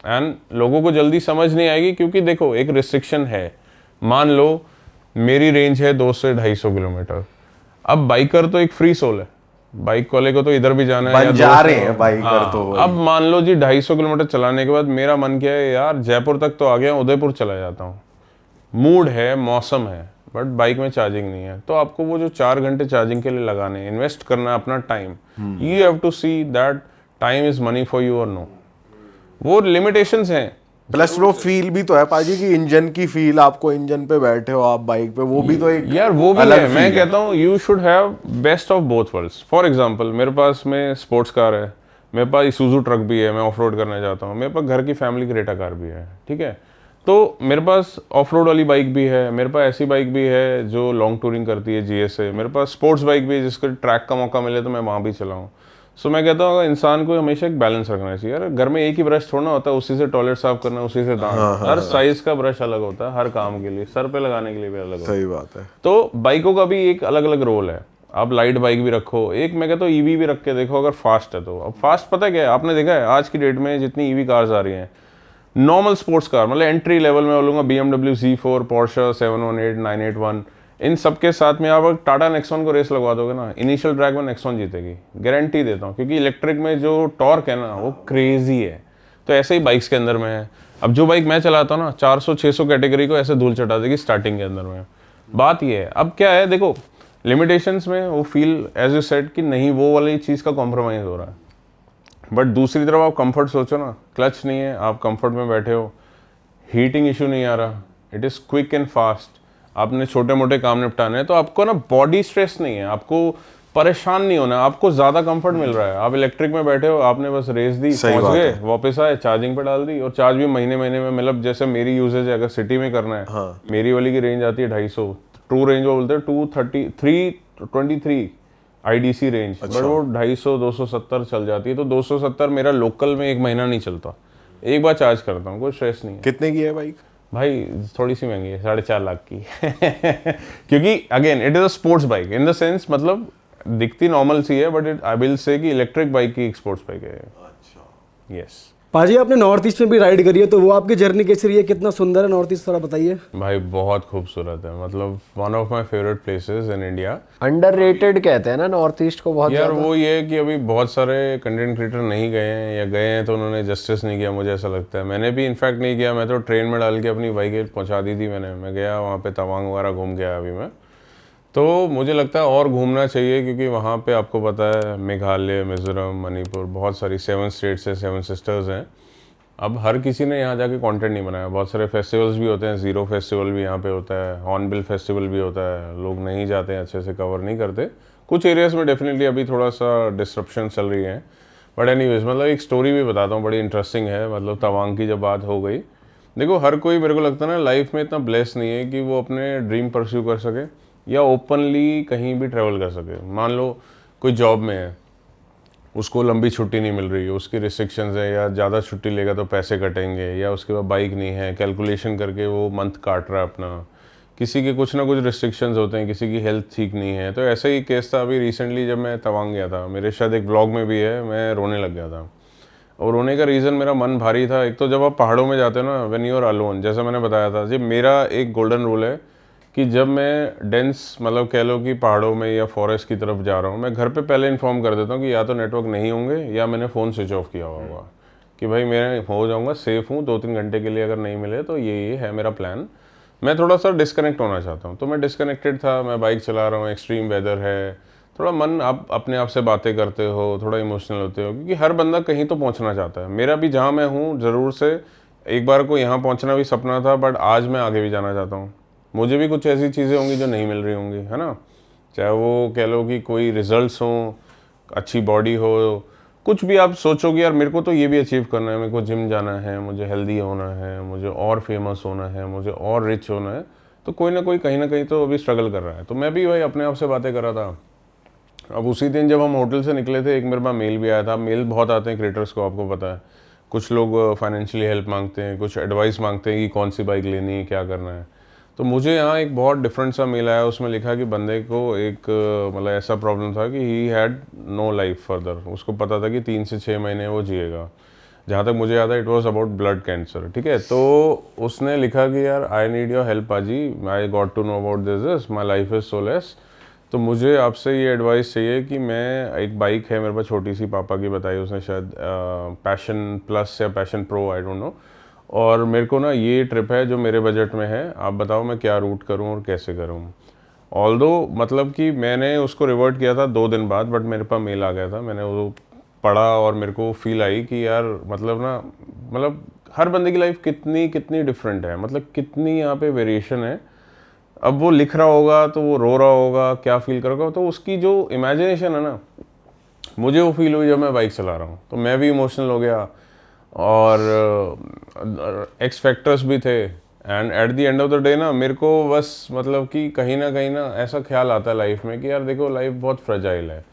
And लोगों को जल्दी समझ नहीं आएगी क्योंकि देखो एक रिस्ट्रिक्शन है। मान लो मेरी रेंज है 200 से 250 किलोमीटर। अब बाइकर तो एक फ्री सोल है, बाइक वाले को तो इधर भी जाना है, बन जा रहे हैं बाइकर तो। अब मान लो जी 250 किलोमीटर चलाने के बाद मेरा मन क्या है, यार जयपुर तक तो आ गया, उदयपुर चला जाता हूँ। मूड है, मौसम है, बट बाइक में चार्जिंग नहीं है। तो आपको वो जो 4 घंटे चार्जिंग के लिए लगाने, इन्वेस्ट करना है अपना time, you have to see that time is money for you और नो। वो लिमिटेशंस हैं। प्लस वो फील भी तो है पाजी की इंजन की फील, आपको इंजन पे बैठे हो आप बाइक पे, वो भी तो एक यार वो भी अलग है। feel मैं कहता हूँ you should have best of both worlds. For example मेरे पास में स्पोर्ट्स कार है, मेरे पास इसूजू ट्रक भी है, मैं ऑफ रोड करने जाता हूँ, मेरे पास घर की फैमिली क्रेटा कार भी है, ठीक है। तो मेरे पास ऑफ रोड वाली बाइक भी है, मेरे पास ऐसी बाइक भी है जो लॉन्ग टूरिंग करती है, GSA। मेरे पास स्पोर्ट्स बाइक भी है जिसको ट्रैक का मौका मिले तो मैं वहाँ भी चलाऊँ। सो मैं कहता हूँ इंसान को हमेशा एक बैलेंस रखना चाहिए। यार घर में एक ही ब्रश थोड़ा होता है, उसी से टॉयलेट साफ करना, उसी से दांत, हर साइज का ब्रश अलग होता है हर काम के लिए, सर पे लगाने के लिए भी अलग होता है। सही बात है। तो बाइकों का भी एक अलग अलग रोल है। आप लाइट बाइक भी रखो, एक मैं कहता हूँ ईवी भी रख के देखो अगर फास्ट है तो। अब फास्ट पता है क्या है, आपने देखा है आज की डेट में जितनी ईवी कार्स आ रही हैं, नॉर्मल स्पोर्ट्स कार, मतलब एंट्री लेवल में बोलूँगा BMW Z4, Porsche 718, 981, इन सब के साथ में आप टाटा नेक्सॉन को रेस लगवा दोगे ना, इनिशियल ट्रैक में नेक्सॉन जीतेगी, गारंटी देता हूँ, क्योंकि इलेक्ट्रिक में जो टॉर्क है ना वो क्रेजी है। तो ऐसे ही बाइक्स के अंदर में है। अब जो बाइक मैं चलाता हूँ ना 400-600 कैटेगरी को ऐसे धूल चटा देगी स्टार्टिंग के अंदर में। बात ये है, अब क्या है देखो, लिमिटेशंस में वो फील एज यू सेड कि नहीं वो वाली चीज़ का कॉम्प्रोमाइज़ हो रहा है, बट दूसरी तरफ आप कंफर्ट सोचो ना, क्लच नहीं है, आप कंफर्ट में बैठे हो, हीटिंग इशू नहीं आ रहा, it is quick and fast, आपने छोटे मोटे काम निपटाने हैं तो आपको ना बॉडी स्ट्रेस नहीं है, आपको परेशान नहीं होना है, आपको ज़्यादा कंफर्ट मिल रहा है। आप इलेक्ट्रिक में बैठे हो, आपने बस रेस दी, पहुंच गए, वापस आए, चार्जिंग पे डाल दी, और चार्ज भी महीने महीने में, मतलब जैसे मेरी यूजेज है, अगर सिटी में करना है, हाँ। मेरी वाली की रेंज आती है 250, ट्रू रेंज वो बोलते हैं 223 IDC रेंज, बट वो 250-270 चल जाती है। तो 270 मेरा लोकल में 1 महीना नहीं चलता, एक बार चार्ज करता हूँ, कोई स्ट्रेस नहीं है। कितने की है बाइक भाई थोड़ी सी महंगी है, 4.5 लाख की क्योंकि again it is a sports bike in the sense, मतलब दिखती नॉर्मल सी है, बट आई विल से कि इलेक्ट्रिक बाइक की एक स्पोर्ट्स बाइक है। अच्छा, यस। पाजी आपने नॉर्थ ईस्ट में भी राइड करी है, तो वो आपकी जर्नी कैसी रही है, कितना सुंदर है नॉर्थ ईस्ट, थोड़ा बताइए। भाई बहुत खूबसूरत है, मतलब one of my favourite places in India. Underrated कहते हैं ना नॉर्थ ईस्ट को बहुत यार ज़्यादा। वो ये है कि अभी बहुत सारे कंटेंट क्रिएटर नहीं गए हैं, या गए हैं तो उन्होंने जस्टिस नहीं किया, मुझे ऐसा लगता है। मैंने भी इनफैक्ट नहीं किया, मैं तो ट्रेन में डाल के अपनी बाइक पहुंचा दी थी मैंने, मैं गया वहाँ पे तवांग वगैरह घूम गया अभी मैं। तो मुझे लगता है और घूमना चाहिए, क्योंकि वहाँ पे आपको पता है मेघालय, मिजोरम, मणिपुर, बहुत सारी 7 स्टेट्स है, 7 सिस्टर्स हैं। अब हर किसी ने यहाँ जाके कंटेंट नहीं बनाया, बहुत सारे फेस्टिवल्स भी होते हैं, ज़ीरो फेस्टिवल भी यहाँ पे होता है, हॉर्नबिल फेस्टिवल भी होता है, लोग नहीं जाते हैं, अच्छे से कवर नहीं करते। कुछ एरियाज़ में डेफिनेटली अभी थोड़ा सा डिस्ट्रप्शन चल रही है, बट एनीवेज मतलब एक स्टोरी भी बताता हूँ, बड़ी इंटरेस्टिंग है। मतलब तवांग की जब बात हो गई, देखो हर कोई, मेरे को लगता है ना, लाइफ में इतना ब्लेस नहीं है कि वो अपने ड्रीम परस्यू कर सके या ओपनली कहीं भी ट्रैवल कर सके। मान लो कोई जॉब में है, उसको लंबी छुट्टी नहीं मिल रही है, उसकी रिस्ट्रिक्शंस है, या ज़्यादा छुट्टी लेगा तो पैसे कटेंगे, या उसके बाद बाइक नहीं है, कैलकुलेशन करके वो मंथ काट रहा है अपना, किसी के कुछ ना कुछ रिस्ट्रिक्शंस होते हैं, किसी की हेल्थ ठीक नहीं है। तो ऐसा ही केस था अभी रिसेंटली जब मैं तवांग गया था, मेरे शायद एक ब्लॉग में भी है, मैं रोने लग गया था। और रोने का रीज़न, मेरा मन भारी था। एक तो जब आप पहाड़ों में जाते हो ना, व्हेन यू आर अलोन, जैसा मैंने बताया था, जब मेरा एक गोल्डन रूल है कि जब मैं डेंस, मतलब कह लो कि पहाड़ों में या फॉरेस्ट की तरफ जा रहा हूँ, मैं घर पे पहले इन्फॉर्म कर देता हूँ कि या तो नेटवर्क नहीं होंगे या मैंने फ़ोन स्विच ऑफ किया हुआ होगा, कि भाई मैं हो जाऊँगा, सेफ़ हूँ, 2-3 घंटे के लिए अगर नहीं मिले तो ये है मेरा प्लान, मैं थोड़ा सा डिस्कनेक्ट होना चाहता हूँ। तो मैं डिस्कनेक्टेड था, मैं बाइक चला रहा हूँ, एक्सट्रीम वेदर है, थोड़ा मन, आप अपने आप से बातें करते हो, थोड़ा इमोशनल होते हो, क्योंकि हर बंदा कहीं तो पहुँचना चाहता है। मेरा भी जहाँ मैं हूँ, ज़रूर से एक बार को यहाँ पहुँचना भी सपना था, बट आज मैं आगे भी जाना चाहता हूँ। मुझे भी कुछ ऐसी चीज़ें होंगी जो नहीं मिल रही होंगी, है ना, चाहे वो कह लो कि कोई रिजल्ट्स हों, अच्छी बॉडी हो, कुछ भी आप सोचोगे यार मेरे को तो ये भी अचीव करना है, मेरे को जिम जाना है, मुझे हेल्दी होना है, मुझे और फेमस होना है, मुझे और रिच होना है, तो कोई ना कोई कहीं ना कहीं तो अभी स्ट्रगल कर रहा है। तो मैं भी भाई अपने आप से बातें कर रहा था। अब उसी दिन जब हम होटल से निकले थे, एक मेरे पास मेल भी आया था। मेल बहुत आते हैं क्रिएटर्स को, आपको पता है, कुछ लोग फाइनेंशियली हेल्प मांगते हैं, कुछ एडवाइस मांगते हैं कि कौन सी बाइक लेनी है, क्या करना है। तो मुझे यहाँ एक बहुत डिफरेंट सा मेल आया, उसमें लिखा कि बंदे को एक मतलब ऐसा प्रॉब्लम था कि he had no life further, उसको पता था कि 3 से 6 महीने वो जिएगा। जहाँ तक मुझे याद है it was about blood cancer, ठीक है। तो उसने लिखा कि यार आई नीड योर हेल्प पाजी, I got to know about this, my life is soulless, तो मुझे आपसे ये एडवाइस चाहिए कि मैं, एक बाइक है मेरे पास छोटी सी, पापा की बताई उसने शायद, पैशन प्लस या passion pro, I don't know, और मेरे को ना ये ट्रिप है जो मेरे बजट में है, आप बताओ मैं क्या रूट करूं और कैसे करूं। ऑल्दो मतलब कि मैंने उसको रिवर्ट किया था 2 दिन बाद, बट मेरे पास मेल आ गया था, मैंने वो पढ़ा और मेरे को फील आई कि यार मतलब ना, मतलब हर बंदे की लाइफ कितनी कितनी डिफरेंट है, मतलब कितनी यहाँ पे वेरिएशन है। अब वो लिख रहा होगा तो वो रो रहा होगा, क्या फील कर रहा होगा, तो उसकी जो इमेजिनेशन है ना, मुझे वो फील हुई जब मैं बाइक चला रहा हूँ, तो मैं भी इमोशनल हो गया। और एक्स फैक्टर्स भी थे, and eight the end of the day ना मेरे को बस मतलब कि कहीं ना ऐसा ख्याल आता है लाइफ में कि यार देखो लाइफ बहुत फ्रेजाइल है।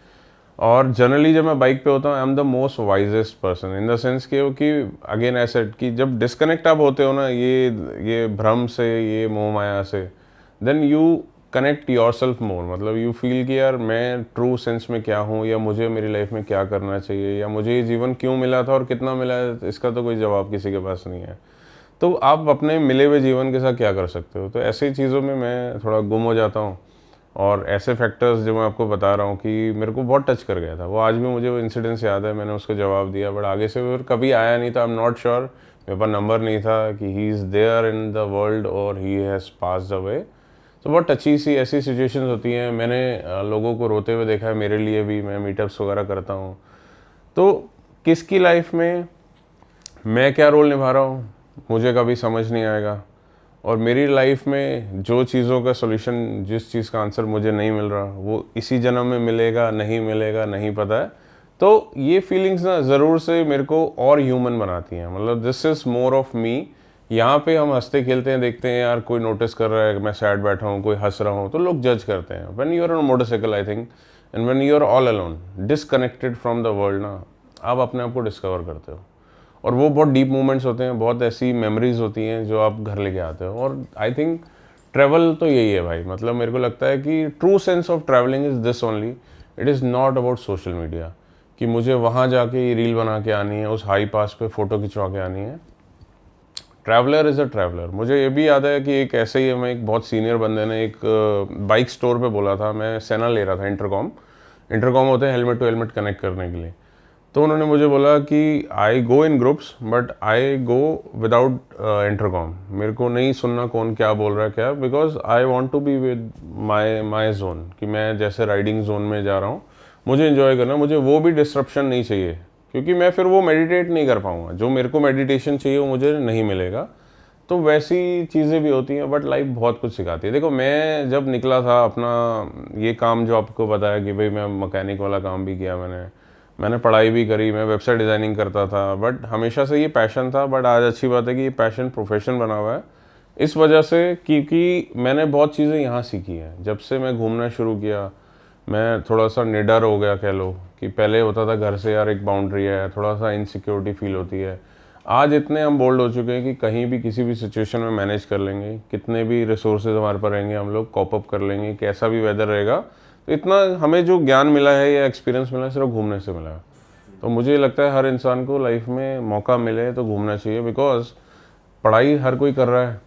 और जनरली जब मैं बाइक पे होता हूँ, I am the most wisest person in the sense कि अगेन एसेट कि जब डिस्कनेक्ट आप होते हो ना ये भ्रम से, ये मोह माया से, then you connect yourself more, मतलब यू फील कि यार मैं ट्रू सेंस में क्या हूँ, या मुझे मेरी लाइफ में क्या करना चाहिए, या मुझे ये जीवन क्यों मिला था और कितना मिला है, इसका तो कोई जवाब किसी के पास नहीं है। तो आप अपने मिले हुए जीवन के साथ क्या कर सकते हो। तो ऐसी चीज़ों में मैं थोड़ा गुम हो जाता हूँ। और ऐसे फैक्टर्स जो मैं आपको बता रहा हूँ कि मेरे को बहुत टच कर गया था, वो आज भी मुझे वो इंसिडेंस याद है। मैंने उसको जवाब दिया, बट आगे से फिर कभी आया नहीं था। आई एम नॉट श्योर, मेरे पास नंबर नहीं था कि he is there in the world और ही हैज़ पास्ड अवे। तो बहुत टची सी ऐसी सिचुएशंस होती हैं। मैंने लोगों को रोते हुए देखा है, मेरे लिए भी। मैं मीटअप्स वगैरह करता हूँ, तो किसकी लाइफ में मैं क्या रोल निभा रहा हूँ मुझे कभी समझ नहीं आएगा, और मेरी लाइफ में जो चीज़ों का सॉल्यूशन, जिस चीज़ का आंसर मुझे नहीं मिल रहा, वो इसी जन्म में मिलेगा मिलेगा नहीं पता है। तो ये फीलिंग्स ना ज़रूर से मेरे को और ह्यूमन बनाती हैं। मतलब this is more of me. यहाँ पे हम हंसते खेलते हैं, देखते हैं यार कोई नोटिस कर रहा है, मैं सैड बैठा हूँ, कोई हंस रहा हूँ, तो लोग जज करते हैं। When you are on motorcycle I think, and when you are all alone, disconnected from the world ना, आप अपने आप को डिस्कवर करते हो। और वो बहुत डीप मोमेंट्स होते हैं, बहुत ऐसी मेमोरीज होती हैं जो आप घर लेके आते हो। और आई थिंक ट्रैवल तो यही है भाई। मतलब मेरे को लगता है कि true sense of travelling is this only, it is not about social media कि मुझे वहाँ जाके ये रील बना के आनी है, उस हाई पास पे फ़ोटो खिंचवा के आनी है। Traveller is a traveller. मुझे ये भी याद है कि एक ऐसे ही हमें एक बहुत सीनियर बंदे ने एक बाइक स्टोर पे बोला था, मैं सेना ले रहा था, इंटरकॉम होते हैं हेलमेट टू हेलमेट कनेक्ट करने के लिए। तो उन्होंने मुझे बोला कि I go in groups but I go without intercom. मेरे को नहीं सुनना कौन क्या बोल रहा है क्या, because I want to be with my zone, कि मैं जैसे राइडिंग जोन में जा रहा हूँ, मुझे इन्जॉय करना, मुझे वो भी डिस्ट्रप्शन नहीं चाहिए, क्योंकि मैं फिर वो मेडिटेट नहीं कर पाऊँगा। जो मेरे को मेडिटेशन चाहिए वो मुझे नहीं मिलेगा। तो वैसी चीज़ें भी होती हैं, बट लाइफ बहुत कुछ सिखाती है। देखो मैं जब निकला था अपना ये काम जो आपको बताया कि भाई मैं मैकेनिक वाला काम भी किया, मैंने पढ़ाई भी करी, मैं वेबसाइट डिज़ाइनिंग करता था, बट हमेशा से ये पैशन था। बट आज अच्छी बात है कि ये पैशन प्रोफेशन बना हुआ है, इस वजह से क्योंकि मैंने बहुत चीज़ें यहाँ सीखी हैं। जब से मैं घूमना शुरू किया, मैं थोड़ा सा निडर हो गया कह लो, कि पहले होता था घर से यार एक बाउंड्री है, थोड़ा सा इनसिक्योरिटी फील होती है। आज इतने हम बोल्ड हो चुके हैं कि कहीं भी किसी भी सिचुएशन में मैनेज कर लेंगे, कितने भी रिसोर्सेज हमारे पास रहेंगे हम लोग कॉप अप कर लेंगे, कैसा भी वेदर रहेगा। तो इतना हमें जो ज्ञान मिला है या एक्सपीरियंस मिला है सिर्फ घूमने से मिला है। तो मुझे लगता है हर इंसान को लाइफ में मौका मिले तो घूमना चाहिए, बिकॉज पढ़ाई हर कोई कर रहा है,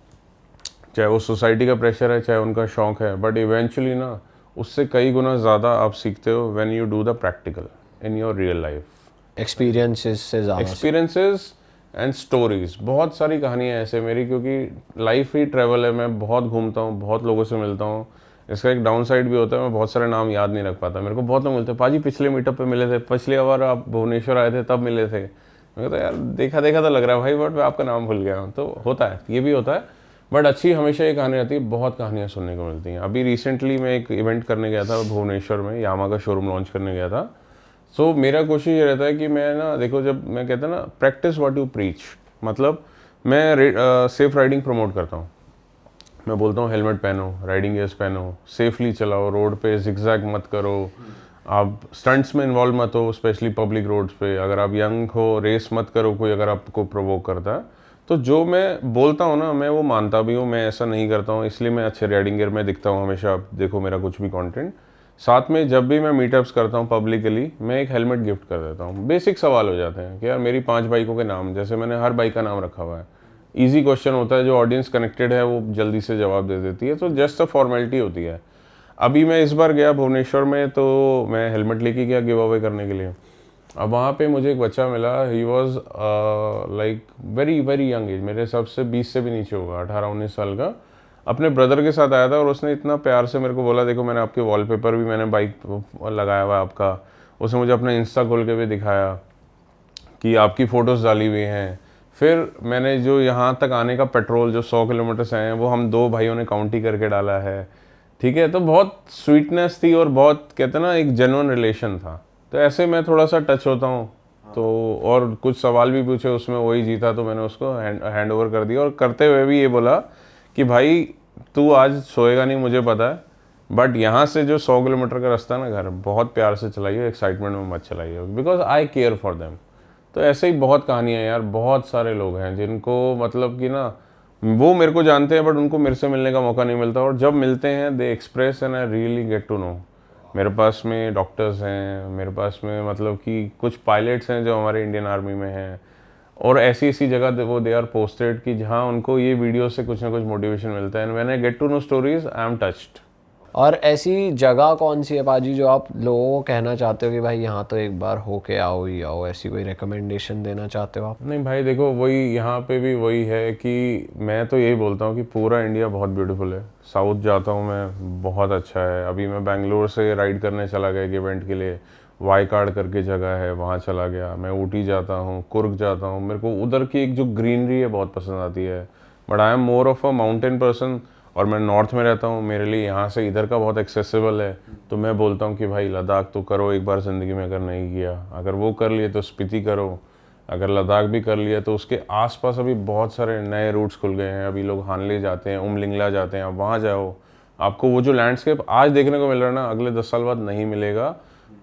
चाहे वो सोसाइटी का प्रेशर है, चाहे उनका शौक है, बट इवेंचुअली ना उससे कई गुना ज़्यादा आप सीखते हो when you do the practical in your real life. Experiences से ज़्यादा एक्सपीरियंसेस एंड स्टोरीज, बहुत सारी कहानियाँ ऐसे मेरी, क्योंकि लाइफ ही ट्रैवल है। मैं बहुत घूमता हूँ, बहुत लोगों से मिलता हूँ। इसका एक डाउन साइड भी होता है, मैं बहुत सारे नाम याद नहीं रख पाता। मेरे को बहुत लोग मिलते हैं, पाजी पिछले मीटअप पे मिले थे, पिछली बार आप भुवनेश्वर आए थे तब मिले थे। मैं कहता यार देखा देखा तो लग रहा है भाई, बट मैं आपका नाम भूल गया हूँ। तो होता है, ये भी होता है, बट अच्छी हमेशा ये कहानी रहती है। बहुत कहानियाँ सुनने को मिलती हैं। अभी रिसेंटली मैं एक इवेंट करने गया था भुवनेश्वर में, यामा का शोरूम लॉन्च करने गया था। सो मेरा कोशिश ये रहता है कि मैं ना, देखो जब मैं कहता ना प्रैक्टिस व्हाट यू प्रीच, मतलब मैं सेफ राइडिंग प्रमोट करता हूँ। मैं बोलता हूँ हेलमेट पहनो, राइडिंग गियर्स पहनो, सेफली चलाओ, रोड पे जिगजैग मत करो, आप स्टंट्स में इन्वॉल्व मत हो, स्पेशली पब्लिक रोड्स पे। अगर आप यंग हो, रेस मत करो कोई अगर आपको प्रोवोक करता है। तो जो मैं बोलता हूँ ना, मैं वो मानता भी हूँ, मैं ऐसा नहीं करता हूँ, इसलिए मैं अच्छे राइडिंग गियर में दिखता हूँ हमेशा। आप देखो मेरा कुछ भी कंटेंट, साथ में जब भी मैं मीटअप्स करता हूँ पब्लिकली, मैं एक हेलमेट गिफ्ट कर देता हूँ। बेसिक सवाल हो जाते हैं कि यार मेरी 5 बाइकों के नाम, जैसे मैंने हर बाइक का नाम रखा हुआ है। ईजी क्वेश्चन होता है, जो ऑडियंस कनेक्टेड है वो जल्दी से जवाब दे देती है। तो जस्ट अ फॉर्मेलिटी होती है। अभी मैं इस बार गया भुवनेश्वर में, तो मैं हेलमेट लेके गया गिव अवे करने के लिए। अब वहाँ पे मुझे एक बच्चा मिला, he was like very very young age, मेरे हिसाब से 20 से भी नीचे होगा, 18-19 साल का। अपने ब्रदर के साथ आया था, और उसने इतना प्यार से मेरे को बोला, देखो मैंने आपके वॉलपेपर भी मैंने बाइक लगाया हुआ है आपका। उसने मुझे अपना इंस्टा खोल के भी दिखाया कि आपकी फ़ोटोज़ डाली हुई हैं। फिर मैंने जो यहाँ तक आने का पेट्रोल जो 100 किलोमीटर से आए हैं, वो हम 2 भाइयों ने काउंटी करके डाला है। ठीक है, तो बहुत स्वीटनेस थी और बहुत कहते ना एक जेन्युइन रिलेशन था। तो ऐसे मैं थोड़ा सा टच होता हूँ। तो और कुछ सवाल भी पूछे, उसमें वही जीता, तो मैंने उसको हैंड ओवर कर दिया। और करते हुए भी ये बोला कि भाई तू आज सोएगा नहीं मुझे पता है, बट यहाँ से जो 100 किलोमीटर का रास्ता ना घर, बहुत प्यार से चलाइए, एक्साइटमेंट में मत चलाइए, because I care for them. तो ऐसे ही बहुत कहानियाँ यार, बहुत सारे लोग हैं जिनको मतलब कि ना वो मेरे को जानते हैं बट उनको मेरे से मिलने का मौका नहीं मिलता, और जब मिलते हैं they express and I really get to know. मेरे पास में डॉक्टर्स हैं, मेरे पास में मतलब कि कुछ पायलट्स हैं जो हमारे इंडियन आर्मी में हैं, और ऐसी ऐसी जगह वो दे आर पोस्टेड कि जहाँ उनको ये वीडियो से कुछ ना कुछ मोटिवेशन मिलता है, and when I get to know stories I am touched. और ऐसी जगह कौन सी है पाजी जो आप लोगों को कहना चाहते हो कि भाई यहाँ तो एक बार होके आओ ही आओ, ऐसी कोई रिकमेंडेशन देना चाहते हो आप? नहीं भाई देखो, वही यहाँ पे भी वही है कि मैं तो यही बोलता हूँ कि पूरा इंडिया बहुत ब्यूटीफुल है। साउथ जाता हूँ मैं, बहुत अच्छा है। अभी मैं बेंगलोर से राइड करने चला गया एक इवेंट के लिए, वाईकाड करके जगह है, वहाँ चला गया। मैं ऊटी जाता हूँ, कुर्ग जाता हूँ, मेरे को उधर की एक जो ग्रीनरी है बहुत पसंद आती है। But I am more of a mountain person, और मैं नॉर्थ में रहता हूँ, मेरे लिए यहाँ से इधर का बहुत एक्सेसिबल है। तो मैं बोलता हूँ कि भाई लद्दाख तो करो एक बार ज़िंदगी में, अगर नहीं किया, अगर वो कर लिए तो स्पीति करो, अगर लद्दाख भी कर लिया तो उसके आसपास अभी बहुत सारे नए रूट्स खुल गए हैं। अभी लोग हानले जाते हैं, उमलिंगला जाते हैं, आप वहाँ जाओ, आपको वो जो लैंडस्केप आज देखने को मिल रहा है ना, अगले 10 साल बाद नहीं मिलेगा।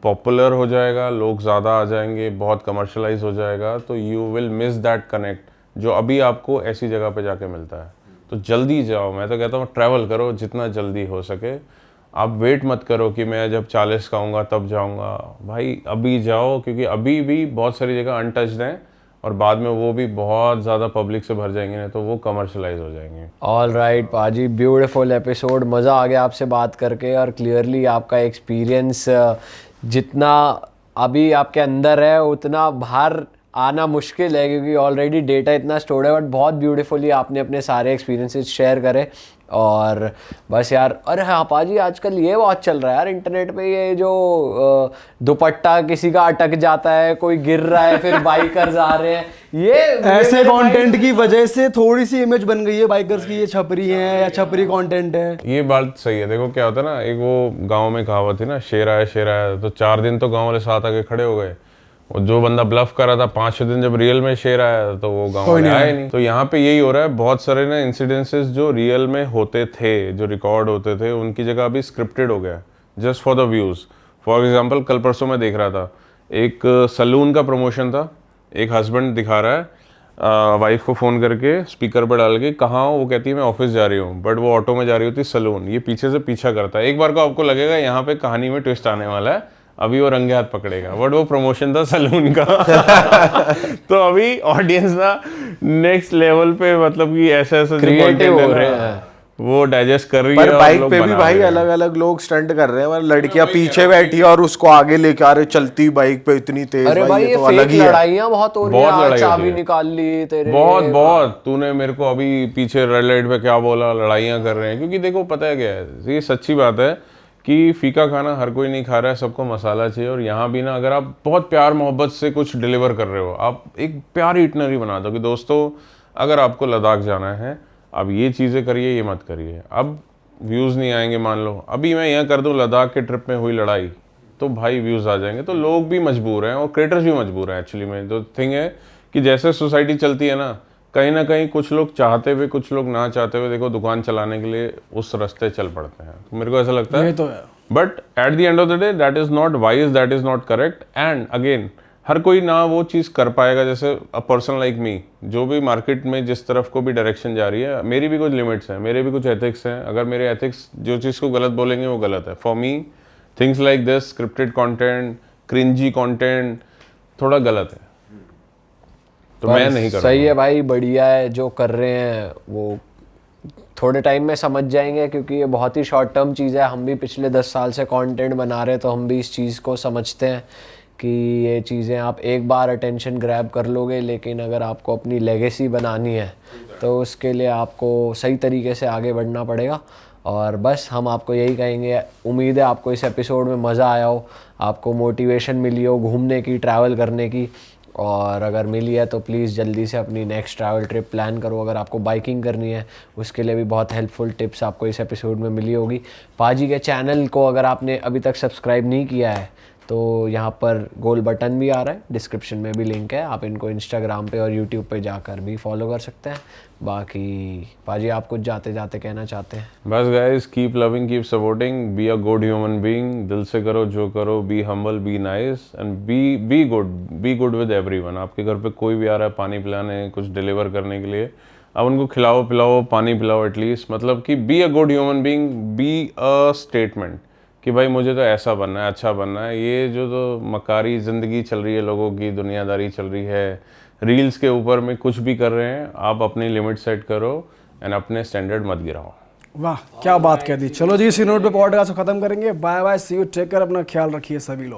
पॉपुलर हो जाएगा, लोग ज़्यादा आ जाएंगे, बहुत कमर्शलाइज हो जाएगा, तो you will miss that connect जो अभी आपको ऐसी जगह पे जाके मिलता है। तो जल्दी जाओ, मैं तो कहता हूँ ट्रैवल करो जितना जल्दी हो सके। आप वेट मत करो कि मैं जब 40 का आऊँगा तब जाऊँगा, भाई अभी जाओ, क्योंकि अभी भी बहुत सारी जगह अनटच्ड हैं, और बाद में वो भी बहुत ज़्यादा पब्लिक से भर जाएंगे ना, तो वो कमर्शलाइज हो जाएंगे। ऑल राइट पाजी, ब्यूटीफुल एपिसोड, मज़ा आ गया आपसे बात करके। और क्लियरली आपका एक्सपीरियंस जितना अभी आपके अंदर है उतना बाहर आना मुश्किल है, क्योंकि ऑलरेडी डेटा इतना स्टोर्ड है। बट बहुत ब्यूटीफुली आपने अपने सारे एक्सपीरियंसेस शेयर करे। और बस यार, अरे हाँ पाजी, आजकल ये बहुत चल रहा है यार इंटरनेट पे, ये जो दुपट्टा किसी का अटक जाता है, कोई गिर रहा है, फिर बाइकर्स आ रहे हैं, ये ऐसे कंटेंट की वजह से थोड़ी सी इमेज बन गई है बाइकर्स की, ये छपरी हैं या छपरी कंटेंट है। ये बात सही है। देखो क्या होता है ना, एक वो गांव में कहावत थी ना, शेर आया, तो 4 दिन तो गांव वाले साथ आके खड़े हो गए। और जो बंदा ब्लफ कर रहा था 5-6 दिन जब रियल में शेर आया तो वो गांव वाले आए नहीं। तो यहाँ पे यही हो रहा है, बहुत सारे ना इंसिडेंसेस जो रियल में होते थे, जो रिकॉर्ड होते थे, उनकी जगह अभी स्क्रिप्टेड हो गया just for the views. For example कल परसों मैं देख रहा था, एक सलून का प्रमोशन था, एक हस्बैंड दिखा रहा है वाइफ को फ़ोन करके स्पीकर पर डाल के, कहाँ हो, वो कहती है मैं ऑफिस जा रही हूँ, बट वो ऑटो में जा रही होती सलून। ये पीछे से पीछा करता है। एक बार को आपको लगेगा यहाँ पे कहानी में ट्विस्ट आने वाला है, अभी वो रंगे हाथ पकड़ेगा, बट वो प्रमोशन था सलून का। तो अभी ऑडियंस ना नेक्स्ट लेवल पे, मतलब कि ऐसा क्रिएटिव हो रहे हैं, वो डाइजेस्ट कर रही है। पर बाइक पे भी भाई अलग अलग लोग स्टंट कर रहे हैं, मतलब लड़कियां पीछे बैठी है और उसको आगे लेके आ रहे, चलती बाइक पे इतनी तेज। अरे भाई ये तो फेक अलग ही है। लड़ाइयाँ बहुत हो रही हैं, चाबी निकाल ली तेरे, बहुत तूने मेरे को अभी पीछे रेड लाइट पे क्या बोला, लड़ाइयाँ कर रहे हैं। क्योंकि देखो पता है क्या है, ये सच्ची बात है कि फीका खाना हर कोई नहीं खा रहा है, सबको मसाला चाहिए। और यहाँ भी ना, अगर आप बहुत प्यार मोहब्बत से कुछ डिलीवर कर रहे हो, आप एक प्यारी इटनरी बना दो कि दोस्तों अगर आपको लद्दाख जाना है, अब ये चीज़ें करिए, ये मत करिए। अब व्यूज़ नहीं आएंगे, मान लो अभी मैं यहाँ कर दूँ लद्दाख के ट्रिप में हुई लड़ाई, तो भाई व्यूज़ आ जाएंगे। तो लोग भी मजबूर हैं और क्रिएटर्स भी मजबूर हैं एक्चुअली में। जो थिंग है कि जैसे सोसाइटी चलती है ना, कहीं ना कहीं कुछ लोग चाहते हुए, कुछ लोग ना चाहते हुए, देखो दुकान चलाने के लिए उस रास्ते चल पड़ते हैं। तो मेरे को ऐसा लगता है, but at the end of the day that is not wise, that is not correct. And again हर कोई ना वो चीज़ कर पाएगा। जैसे अ पर्सन लाइक मी, जो भी मार्केट में जिस तरफ को भी डायरेक्शन जा रही है, मेरी भी कुछ लिमिट्स हैं, मेरे भी कुछ एथिक्स हैं। अगर मेरे एथिक्स जो चीज़ को गलत बोलेंगे वो गलत है। For me things like this, scripted content, cringy content थोड़ा गलत है, तो मैं नहीं कर रहा। सही है भाई, बढ़िया है जो कर रहे हैं, वो थोड़े टाइम में समझ जाएंगे, क्योंकि ये बहुत ही शॉर्ट टर्म चीज़ है। हम भी पिछले 10 साल से कंटेंट बना रहे, तो हम भी इस चीज़ को समझते हैं कि ये चीज़ें आप एक बार अटेंशन ग्रैब कर लोगे, लेकिन अगर आपको अपनी लेगेसी बनानी है तो उसके लिए आपको सही तरीके से आगे बढ़ना पड़ेगा। और बस हम आपको यही कहेंगे, उम्मीद है आपको इस एपिसोड में मज़ा आया हो, आपको मोटिवेशन मिली हो घूमने की, ट्रैवल करने की। और अगर मिली है तो प्लीज़ जल्दी से अपनी नेक्स्ट ट्रैवल ट्रिप प्लान करो। अगर आपको बाइकिंग करनी है उसके लिए भी बहुत हेल्पफुल टिप्स आपको इस एपिसोड में मिली होगी। पाजी के चैनल को अगर आपने अभी तक सब्सक्राइब नहीं किया है तो यहाँ पर गोल बटन भी आ रहा है, डिस्क्रिप्शन में भी लिंक है, आप इनको इंस्टाग्राम पे और यूट्यूब पे जाकर भी फॉलो कर सकते हैं। बाकी पाजी आप कुछ जाते जाते कहना चाहते हैं? बस guys, keep loving, keep supporting, be a good human being, दिल से करो जो करो, be humble, be nice and be good with everyone. आपके घर पे कोई भी आ रहा है पानी पिलाने, कुछ डिलीवर करने के लिए, अब उनको खिलाओ पिलाओ, पानी पिलाओ एटलीस्ट, मतलब कि be a good human being, be a statement कि भाई मुझे तो ऐसा बनना है, अच्छा बनना है। ये जो तो मकारी ज़िंदगी चल रही है लोगों की, दुनियादारी चल रही है, रील्स के ऊपर में कुछ भी कर रहे हैं, आप अपनी लिमिट सेट करो एंड अपने स्टैंडर्ड मत गिराओ। वाह क्या बात कह दी। चलो जी, इसी नोट पे पॉडकास्ट को खत्म करेंगे। Bye bye, see you, take care, अपना ख्याल रखिए सभी लोग।